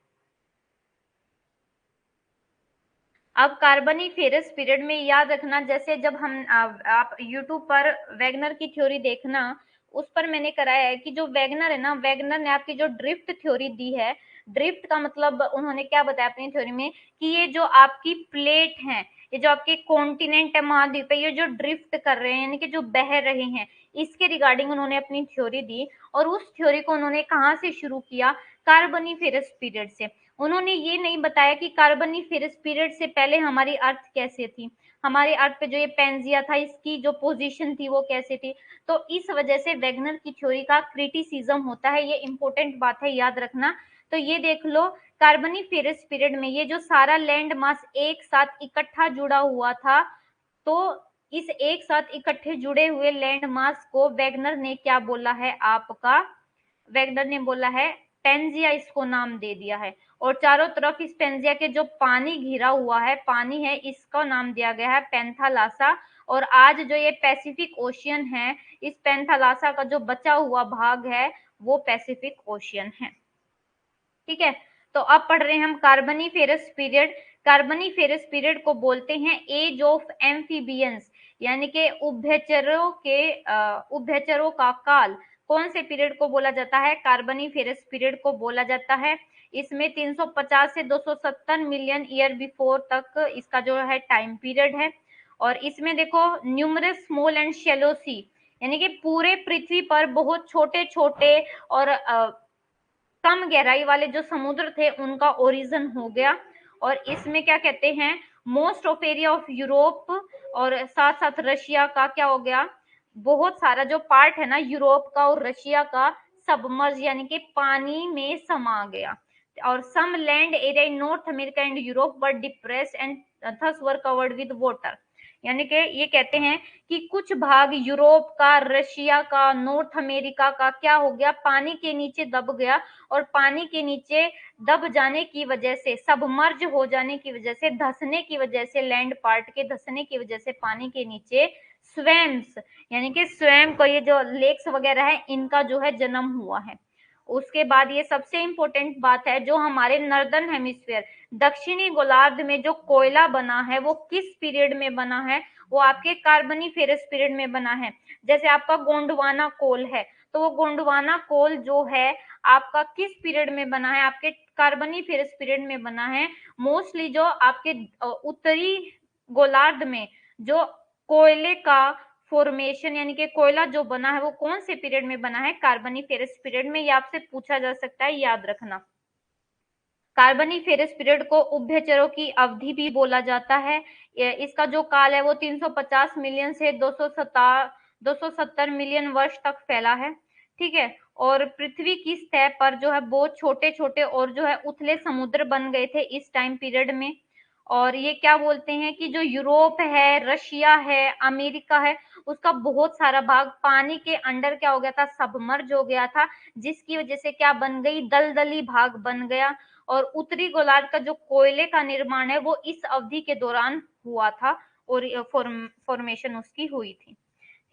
अब कार्बनीफेरस पीरियड में याद रखना, जैसे जब हम आप यूट्यूब पर वैगनर की थ्योरी देखना, उस पर मैंने कराया है कि जो वैगनर है ना, वैगनर ने आपकी जो ड्रिफ्ट थ्योरी दी है, ड्रिफ्ट का मतलब उन्होंने क्या बताया अपनी थ्योरी में कि ये जो आपकी प्लेट है, ये जो आपके कॉन्टिनेंट है, महाद्वीप है, ये जो ड्रिफ्ट कर रहे हैं यानी कि जो बह रहे हैं, इसके रिगार्डिंग उन्होंने अपनी थ्योरी दी। और उस थ्योरी को उन्होंने कहाँ से शुरू किया? कार्बनीफेरस पीरियड से। उन्होंने ये नहीं बताया कि कार्बनीफेरस पीरियड से पहले हमारी अर्थ कैसे थी, हमारे अर्थ पे जो ये पेंजिया था इसकी जो पोजीशन थी वो कैसे थी। तो इस वजह से वैगनर की थ्योरी का क्रिटिसिज्म होता है, ये इंपॉर्टेंट बात है, याद रखना। तो ये देख लो, कार्बनीफेरस पीरियड में ये जो सारा लैंड मास एक साथ इकट्ठा जुड़ा हुआ था, तो इस एक साथ इकट्ठे जुड़े हुए लैंड मास को वैगनर ने क्या बोला है आपका? वैगनर ने बोला है पेंजिया, इसको नाम दे दिया है। और चारों तरफ इस पेंजिया के जो पानी घिरा हुआ है, पानी है, इसका नाम दिया गया है पेंथालासा। और आज जो ये पैसिफिक ओशियन है, इस पेंथालासा का जो बचा हुआ भाग है वो पैसिफिक ओशियन है। ठीक है, तो अब पढ़ रहे हैं हम कार्बनीफेरस पीरियड। कार्बनीफेरस पीरियड को बोलते हैं एज ऑफ एम्फीबियंस, यानी कि उभयचरों का काल। कौन से पीरियड को बोला जाता है? कार्बनीफेरस पीरियड को बोला जाता है। इसमें 350 से 270 मिलियन ईयर बिफोर तक इसका जो है टाइम पीरियड है। और इसमें देखो न्यूमरस स्मॉल एंड शैलो सी, यानी कि पूरे पृथ्वी पर बहुत छोटे छोटे और कम गहराई वाले जो समुद्र थे उनका ओरिजिन हो गया। और इसमें क्या कहते हैं, most of area of Europe और साथ साथ रशिया का क्या हो गया, बहुत सारा जो पार्ट है ना यूरोप का और रशिया का सबमर्ज यानी कि पानी में समा गया। और some land area in North America and Europe were depressed and thus were covered with water, यानी कि ये कहते हैं कि कुछ भाग यूरोप का, रशिया का, नॉर्थ अमेरिका का क्या हो गया, पानी के नीचे दब गया। और पानी के नीचे दब जाने की वजह से, सबमर्ज हो जाने की वजह से, धंसने की वजह से, लैंड पार्ट के धंसने की वजह से पानी के नीचे स्वेम्स, यानी कि स्वयं को, ये जो लेक्स वगैरह है, इनका जो है जन्म हुआ है। उसके बाद ये सबसे इंपॉर्टेंट बात है, जो हमारे नॉर्दर्न हेमिस्फीयर, दक्षिणी गोलार्ध में जो कोयला बना है वो किस पीरियड में बना है? वो आपके कार्बनीफेरस पीरियड में बना है। जैसे आपका गोंडवाना कोल है, तो वो गोंडवाना कोल जो है आपका किस पीरियड में बना है? आपके कार्बनीफेरस पीरियड में बना है। मोस्टली जो आपके उत्तरी गोलार्ध में जो कोयले का फॉर्मेशन यानी कि कोयला जो बना है वो कौन से पीरियड में बना है? कार्बनीफेरस पीरियड में। ये आपसे पूछा जा सकता है, याद रखना। कार्बनीफेरस पीरियड को उभयचरों की अवधि भी बोला जाता है। इसका जो काल है वो 350 मिलियन से 270 मिलियन वर्ष तक फैला है। ठीक है, और पृथ्वी की सतह पर जो है बहुत छोटे छोटे और जो है उथले समुद्र बन गए थे इस टाइम पीरियड में। और ये क्या बोलते हैं कि जो यूरोप है, रशिया है, अमेरिका है, उसका बहुत सारा भाग पानी के अंडर क्या हो गया था, सबमर्ज हो गया था, जिसकी वजह से क्या बन गई, दलदली भाग बन गया। और उत्तरी गोलार्ध का जो कोयले का निर्माण है वो इस अवधि के दौरान हुआ था और फॉर्मेशन उसकी हुई थी।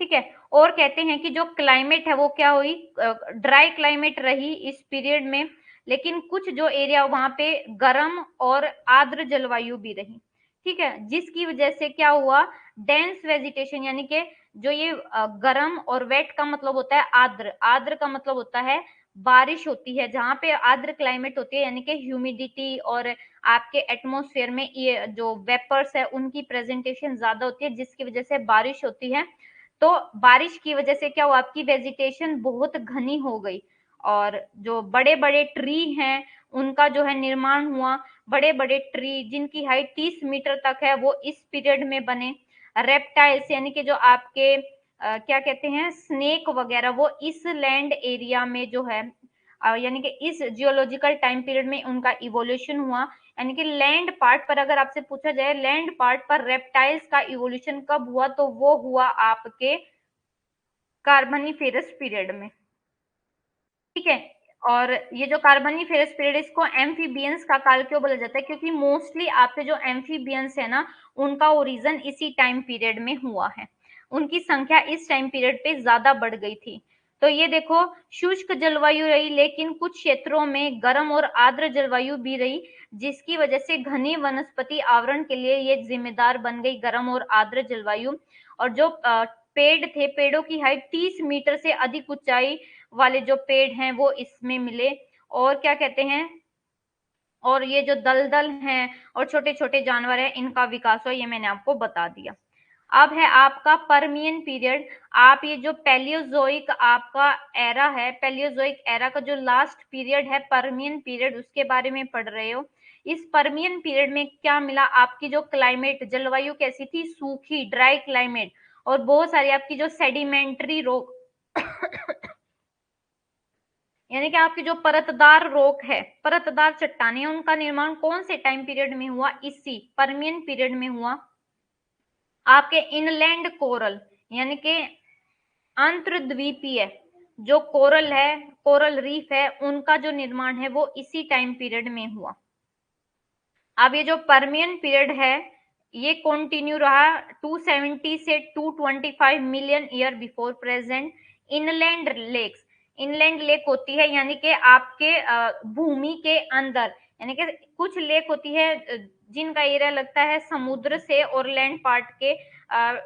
ठीक है, और कहते हैं कि जो क्लाइमेट है वो क्या हुई, ड्राई क्लाइमेट रही इस पीरियड में, लेकिन कुछ जो एरिया वहां पे गर्म और आर्द्र जलवायु भी रही। ठीक है, जिसकी वजह से क्या हुआ, डेंस वेजिटेशन, यानी कि जो ये गर्म और वेट का मतलब होता है आर्द्र, आर्द्र का मतलब होता है बारिश होती है, जहां पे आर्द्र क्लाइमेट होती है यानी कि ह्यूमिडिटी और आपके एटमॉस्फेयर में ये जो वेपर्स है उनकी प्रेजेंटेशन ज्यादा होती है, जिसकी वजह से बारिश होती है। तो बारिश की वजह से क्या हुआ, आपकी वेजिटेशन बहुत घनी हो गई और जो बड़े बड़े ट्री हैं उनका जो है निर्माण हुआ। बड़े बड़े ट्री जिनकी हाइट 30 मीटर तक है वो इस पीरियड में बने। रेप्टाइल्स यानी कि जो आपके क्या कहते हैं, स्नेक वगैरह, वो इस लैंड एरिया में जो है यानी कि इस जियोलॉजिकल टाइम पीरियड में उनका इवोल्यूशन हुआ। यानी कि लैंड पार्ट पर अगर आपसे पूछा जाए लैंड पार्ट पर रेप्टाइल्स का इवोल्यूशन कब हुआ, तो वो हुआ आपके कार्बनीफेरस पीरियड में। ठीक है, और ये जो कार्बनीफेरस पीरियड, इसको एम्फीबियंस का काल क्यों बोला जाता है, क्योंकि मोस्टली आपके जो एम्फीबियंस है ना उनका ओरिजिन इसी टाइम पीरियड में हुआ है, उनकी संख्या इस टाइम पीरियड पे ज्यादा बढ़ गई थी। तो ये देखो, शुष्क जलवायु रही, लेकिन कुछ क्षेत्रों में गर्म और आर्द्र जलवायु भी रही, जिसकी वजह से घनी वनस्पति आवरण के लिए ये जिम्मेदार बन गई, गर्म और आर्द्र जलवायु। और जो पेड़ थे, पेड़ों की हाइट 30 मीटर से अधिक ऊंचाई वाले जो पेड़ हैं वो इसमें मिले। और क्या कहते हैं, और ये जो दलदल हैं और छोटे छोटे जानवर हैं, इनका विकास हुआ, ये मैंने आपको बता दिया। अब है आपका परमियन पीरियड। आप ये जो पैलियोजोइक आपका एरा है, पैलियोजोइक एरा का जो लास्ट पीरियड है परमियन पीरियड, उसके बारे में पढ़ रहे हो। इस परमियन पीरियड में क्या मिला, आपकी जो क्लाइमेट जलवायु कैसी थी, सूखी ड्राई क्लाइमेट, और बहुत सारी आपकी जो सेडिमेंट्री रोक यानी कि आपकी जो परतदार रोक है, परतदार चट्टानें, उनका निर्माण कौन से टाइम पीरियड में हुआ, इसी परमियन पीरियड में हुआ। आपके इनलैंड कोरल यानी कि अंतर्द्वीपीय जो कोरल है, कोरल रीफ है, उनका जो निर्माण है वो इसी टाइम पीरियड में हुआ। अब ये जो परमियन पीरियड है ये कंटिन्यू रहा 270 से 225 million year before present. Inland lakes, inland lake होती है यानी कि आपके भूमि के अंदर, यानी कि कुछ लेक होती है जिनका एरिया लगता है समुद्र से और लैंड पार्ट के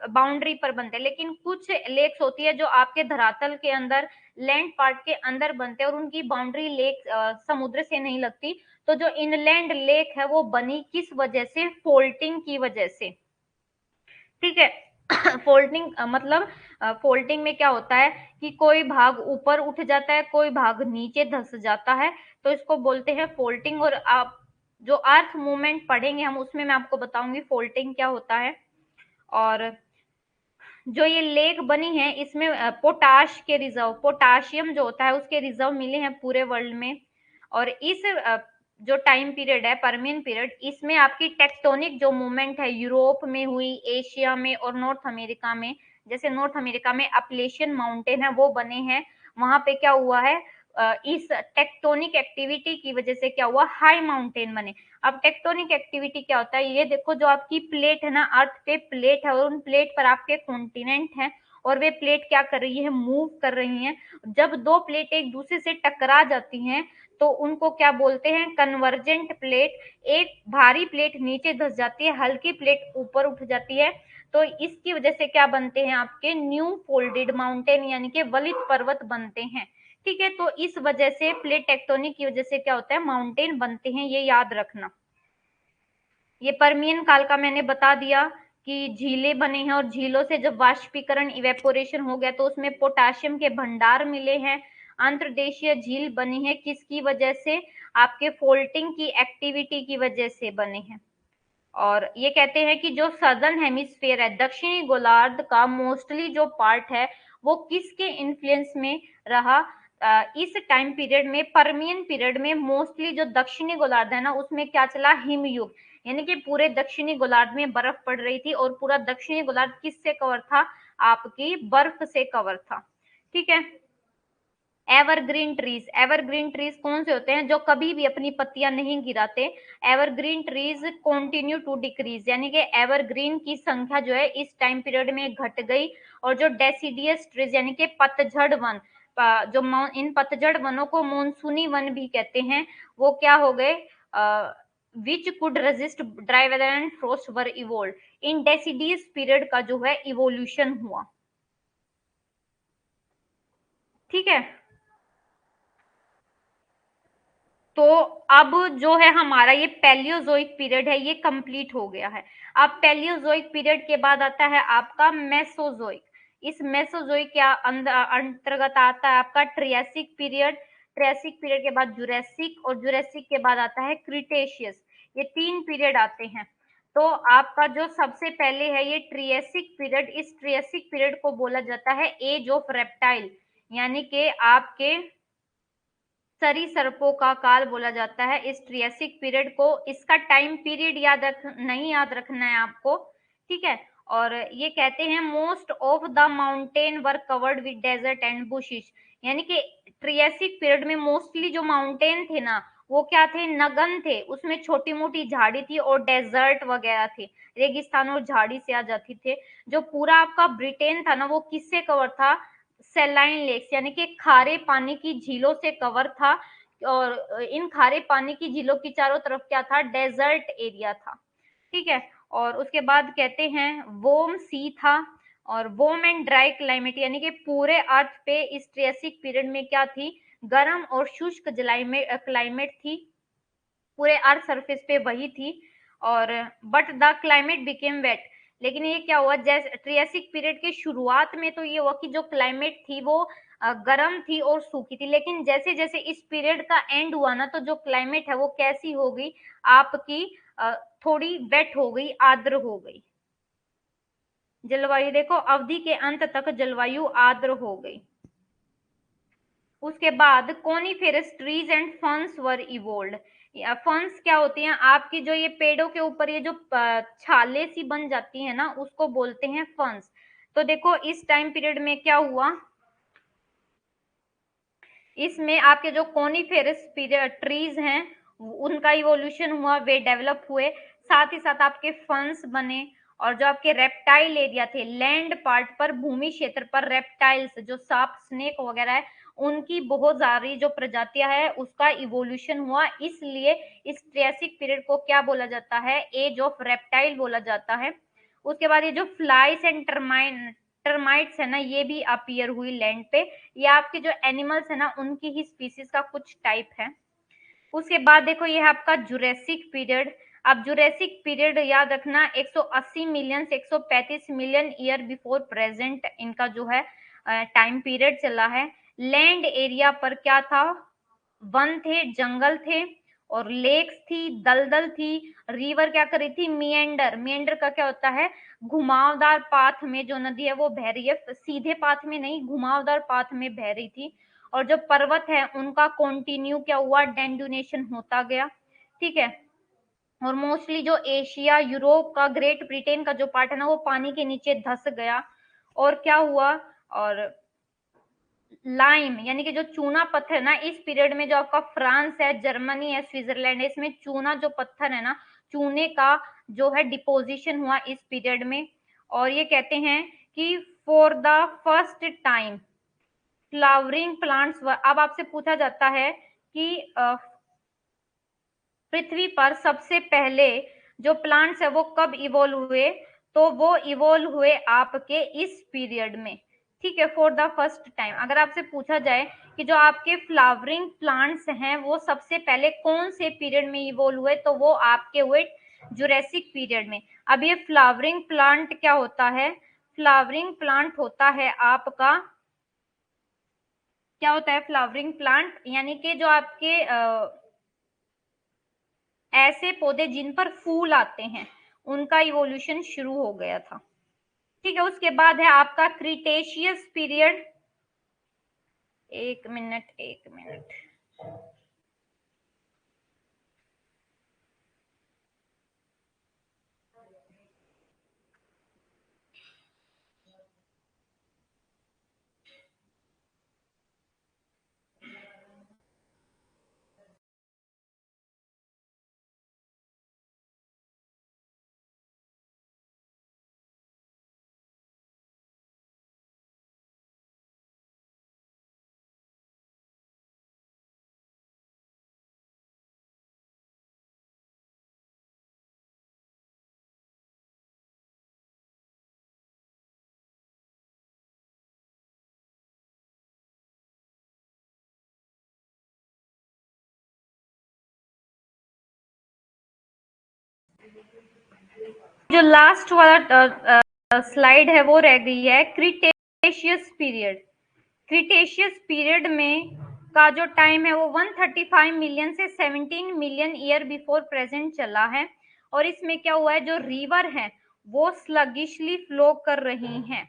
बाउंड्री पर बनते हैं, लेकिन कुछ लेक्स होती है जो आपके धरातल के अंदर लैंड पार्ट के अंदर बनते हैं और उनकी बाउंड्री लेक समुद्र से नहीं लगती। तो जो इनलैंड लेक है वो बनी किस वजह से, फोल्टिंग की वजह से। ठीक है फोल्डिंग मतलब फोल्डिंग में क्या होता है कि कोई भाग ऊपर उठ जाता है, कोई भाग नीचे धस जाता है, तो इसको बोलते हैं फोल्डिंग। और आप जो अर्थ मूवमेंट पढ़ेंगे हम, उसमें मैं आपको बताऊंगी फोल्डिंग क्या होता है। और जो ये लेक बनी है इसमें पोटाश के रिजर्व, पोटाशियम जो होता है उसके रिजर्व मिले हैं पूरे वर्ल्ड में। और इस जो टाइम पीरियड है परमियन पीरियड, इसमें आपकी टेक्टोनिक जो मूवमेंट है यूरोप में हुई, एशिया में और नॉर्थ अमेरिका में। जैसे नॉर्थ अमेरिका में अपलेशियन माउंटेन है वो बने हैं, वहां पे क्या हुआ है, इस टेक्टोनिक एक्टिविटी की वजह से क्या हुआ, हाई माउंटेन बने। अब टेक्टोनिक एक्टिविटी क्या होता है, ये देखो जो आपकी प्लेट है ना, अर्थ पे प्लेट है और उन प्लेट पर आपके कॉन्टिनेंट हैं, और वे प्लेट क्या कर रही है, मूव कर रही हैं। जब दो प्लेट एक दूसरे से टकरा जाती हैं तो उनको क्या बोलते हैं, कन्वर्जेंट प्लेट। एक भारी प्लेट नीचे धस जाती है, हल्की प्लेट ऊपर उठ जाती है, तो इसकी वजह से क्या बनते हैं, आपके न्यू फोल्डेड माउंटेन यानी कि वलित पर्वत बनते हैं। ठीक है, तो इस वजह से प्लेट टेक्टोनिक की वजह से क्या होता है, माउंटेन बनते हैं, ये याद रखना। ये परमियन काल का मैंने बता दिया कि झीलें बने हैं, और झीलों से जब वाष्पीकरण इवेपोरेशन हो गया तो उसमें पोटाशियम के भंडार मिले हैं। अंतर्देशीय झील बनी है किसकी वजह से, आपके फोल्टिंग की एक्टिविटी की वजह से बने हैं। और ये कहते हैं कि जो सदर्न हेमिस्फीयर है, दक्षिणी गोलार्ध का मोस्टली जो पार्ट है वो किसके इन्फ्लुएंस में रहा, इस टाइम पीरियड में, परमियन पीरियड में मोस्टली जो दक्षिणी गोलार्ध है ना उसमें क्या चला, हिमयुग, यानी कि पूरे दक्षिणी गोलार्ध में बर्फ पड़ रही थी, और पूरा दक्षिणी गोलार्ध किससे कवर था, आपकी बर्फ से कवर था। ठीक है, एवरग्रीन ट्रीज, एवरग्रीन ट्रीज कौन से होते हैं, जो कभी भी अपनी पत्तियां नहीं गिराते। Evergreen trees continue to decrease, यानी कि एवरग्रीन की संख्या जो है इस टाइम पीरियड में घट गई। और जो डेसिडियस ट्रीज यानी कि पतझड़ वन, जो इन पतझड़ वनों को मानसूनी वन भी कहते हैं, वो क्या हो गए, which could resist dry weather and frost were evolve. In deciduous period का जो है इवोल्यूशन हुआ। ठीक है, तो अब जो है हमारा ये पैलियोजोइक पीरियड है ये कंप्लीट हो गया है। अब पैलियोजोइक पीरियड के बाद आता है आपका मेसोजोइक। इस मेसोजोइक के अंतर्गत आता है आपका ट्रियासिक पीरियड। ट्रियासिक पीरियड के बाद जुरैसिक, और जुरैसिक के बाद आता है क्रिटेशियस। ये तीन पीरियड आते हैं। तो आपका जो सबसे पहले है ये ट्रियासिक पीरियड। इस ट्रियासिक पीरियड को बोला जाता है एज ऑफ रेप्टाइल, यानी कि आपके सरीसृपों का काल बोला जाता है इस ट्रियासिक पीरियड को। इसका टाइम पीरियड नहीं याद रखना है आपको। ठीक है, और ये कहते हैं most of the mountain were covered with desert and bushish, यानी कि ट्रियासिक पीरियड में मोस्टली जो माउंटेन थे ना वो क्या थे, नगन थे, उसमें छोटी मोटी झाड़ी थी और डेजर्ट वगैरह थे, रेगिस्तान और झाड़ी से आ जाती थे। जो पूरा आपका ब्रिटेन था ना वो किससे कवर था, सैलाइन लेक्स यानी कि खारे पानी की झीलों से कवर था, और इन खारे पानी की झीलों की चारों तरफ क्या था, डेजर्ट एरिया था। ठीक है, और उसके बाद कहते हैं वोम सी था, और वोम एंड ड्राई क्लाइमेट यानी कि पूरे अर्थ पे इस ट्रियासिक पीरियड में क्या थी, गर्म और शुष्क क्लाइमेट थी, पूरे अर्थ सरफेस पे वही थी। और but the climate became wet, लेकिन ये क्या हुआ, जैसे ट्रियासिक पीरियड के शुरुआत में तो ये हुआ कि जो क्लाइमेट थी वो गर्म थी और सूखी थी, लेकिन जैसे जैसे इस पीरियड का एंड हुआ ना, तो जो क्लाइमेट है वो कैसी हो गई आपकी, थोड़ी वेट हो गई, आर्द्र हो गई। जलवायु देखो, अवधि के अंत तक जलवायु आर्द्र हो गई। उसके बाद coniferous trees and ferns were evolved. Ferns क्या होती हैं, आपकी जो ये पेड़ों के ऊपर ये जो छाले सी बन जाती है ना, उसको बोलते हैं फर्न्स। तो देखो इस टाइम पीरियड में क्या हुआ, इसमें आपके जो कोनीफेरस ट्रीज हैं उनका इवोल्यूशन हुआ, वे डेवलप हुए, साथ ही साथ आपके फंस बने। और जो आपके रेप्टाइल एरिया थे, लैंड पार्ट पर, भूमि क्षेत्र पर रेप्टाइल्स जो सांप स्नेक वगैरह है, उनकी बहुत सारी जो प्रजातियां है उसका इवोल्यूशन हुआ। इसलिए इस ट्रियासिक पीरियड को क्या बोला जाता है, एज ऑफ रेप्टाइल बोला जाता है। उसके बाद ये जो फ्लाइस एंड टर्माइट्स है ना, ये भी अपीयर हुई लैंड पे। ये आपके जो एनिमल्स है ना, उनकी ही स्पीसीज का कुछ टाइप है। उसके बाद देखो ये है आपका जुरेसिक पीरियड। अब जुरेसिक पीरियड याद रखना, 180 मिलियन से 135 मिलियन ईयर बिफोर प्रेजेंट इनका जो है टाइम पीरियड चला है। लैंड एरिया पर क्या था, वन थे, जंगल थे, और लेक्स थी, दलदल थी। रिवर क्या कर रही थी, मिएंडर। मिएंडर का क्या होता है, घुमावदार पाथ में जो नदी है वो बह रही है, सीधे पाथ में नहीं, घुमावदार पाथ में बह रही थी। और जो पर्वत है उनका कंटिन्यू क्या हुआ, डेंडुनेशन होता गया। ठीक है, और मोस्टली जो एशिया, यूरोप का, ग्रेट ब्रिटेन का जो पार्ट है ना, वो पानी के नीचे धस गया। और क्या हुआ, और लाइम यानी कि जो चूना पत्थर ना, इस पीरियड में जो आपका फ्रांस है, जर्मनी है, स्विट्जरलैंड है, इसमें चूना जो पत्थर है ना, चूने का जो है डिपोजिशन हुआ इस पीरियड में। और ये कहते हैं कि for the first time flowering plants, अब आपसे पूछा जाता है कि पृथ्वी पर सबसे पहले जो प्लांट्स है वो कब इवोल्व हुए, तो वो इवोल्व हुए आपके इस पीरियड में। ठीक है, फॉर द फर्स्ट टाइम। अगर आपसे पूछा जाए कि जो आपके फ्लावरिंग प्लांट्स हैं वो सबसे पहले कौन से पीरियड में इवोल्व हुए, तो वो आपके हुए जुरेसिक पीरियड में। अब ये फ्लावरिंग प्लांट क्या होता है, फ्लावरिंग प्लांट होता है आपका, क्या होता है फ्लावरिंग प्लांट, यानी कि जो आपके ऐसे पौधे जिन पर फूल आते हैं उनका इवोल्यूशन शुरू हो गया था। ठीक है, उसके बाद है आपका क्रिटेशियस पीरियड। एक मिनट, एक मिनट। जो लास्ट वाला स्लाइड है वो रह गई है, क्रिटेशियस पीरियड। क्रिटेशियस पीरियड में का जो टाइम है वो 135 मिलियन से 17 मिलियन ईयर बिफोर प्रेजेंट चला है। और इसमें क्या हुआ है, जो रिवर है वो स्लगिशली फ्लो कर रही हैं।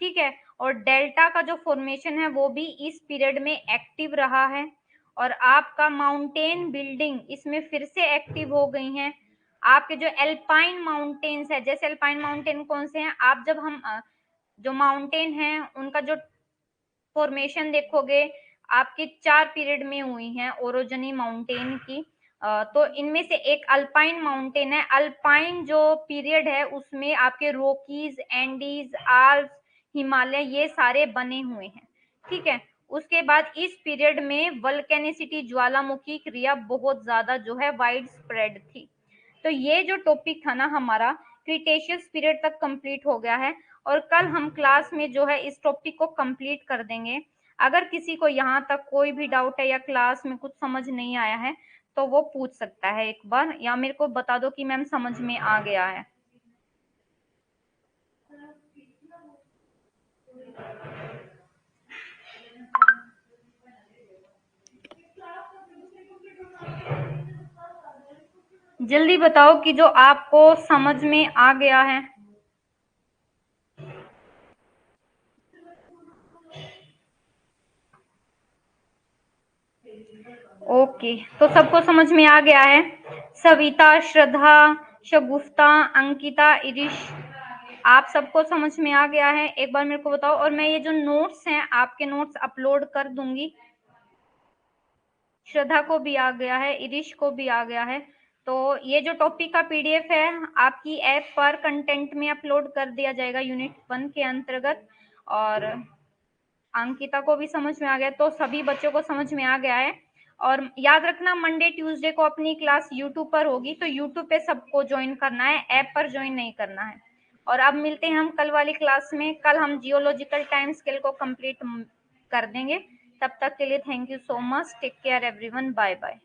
ठीक है, और डेल्टा का जो फॉर्मेशन है वो भी इस पीरियड में एक्टिव रहा है। और आपका माउंटेन बिल्डिंग इसमें फिर से एक्टिव हो गई हैं। आपके जो एल्पाइन माउंटेन्स है, जैसे एल्पाइन माउंटेन कौन से हैं, आप जब हम जो माउंटेन है उनका जो फॉर्मेशन देखोगे, आपके 4 पीरियड में हुई हैं ओरोजनी माउंटेन की। तो इनमें से एक अल्पाइन माउंटेन है। अल्पाइन जो पीरियड है उसमें आपके रोकीज, एंडीज, आल्प्स, हिमालय, ये सारे बने हुए हैं। ठीक है। उसके बाद इस पीरियड में वल्केनिसिटी ज्वालामुखी क्रिया बहुत ज्यादा जो है वाइड स्प्रेड थी। तो ये जो टॉपिक था ना हमारा क्रिटेशियस पीरियड तक कंप्लीट हो गया है, और कल हम क्लास में जो है इस टॉपिक को कंप्लीट कर देंगे। अगर किसी को यहाँ तक कोई भी डाउट है या क्लास में कुछ समझ नहीं आया है तो वो पूछ सकता है एक बार, या मेरे को बता दो कि मैम समझ में आ गया है। जल्दी बताओ कि जो आपको समझ में आ गया है। ओके, तो सबको समझ में आ गया है। सविता, श्रद्धा, शगुफ्ता, अंकिता, इरिश, आप सबको समझ में आ गया है? एक बार मेरे को बताओ। और मैं ये जो नोट्स हैं आपके नोट्स अपलोड कर दूंगी। श्रद्धा को भी आ गया है, इरिश को भी आ गया है। तो ये जो टॉपिक का पीडीएफ है आपकी ऐप पर कंटेंट में अपलोड कर दिया जाएगा यूनिट 1 के अंतर्गत। और अंकिता को भी समझ में आ गया, तो सभी बच्चों को समझ में आ गया है। और याद रखना मंडे ट्यूसडे को अपनी क्लास यूट्यूब पर होगी, तो यूट्यूब पे सबको ज्वाइन करना है, ऐप पर ज्वाइन नहीं करना है। और अब मिलते हैं हम कल वाली क्लास में। कल हम जियोलॉजिकल टाइम स्केल को कंप्लीट कर देंगे। तब तक के लिए thank you so much, take care everyone, bye bye.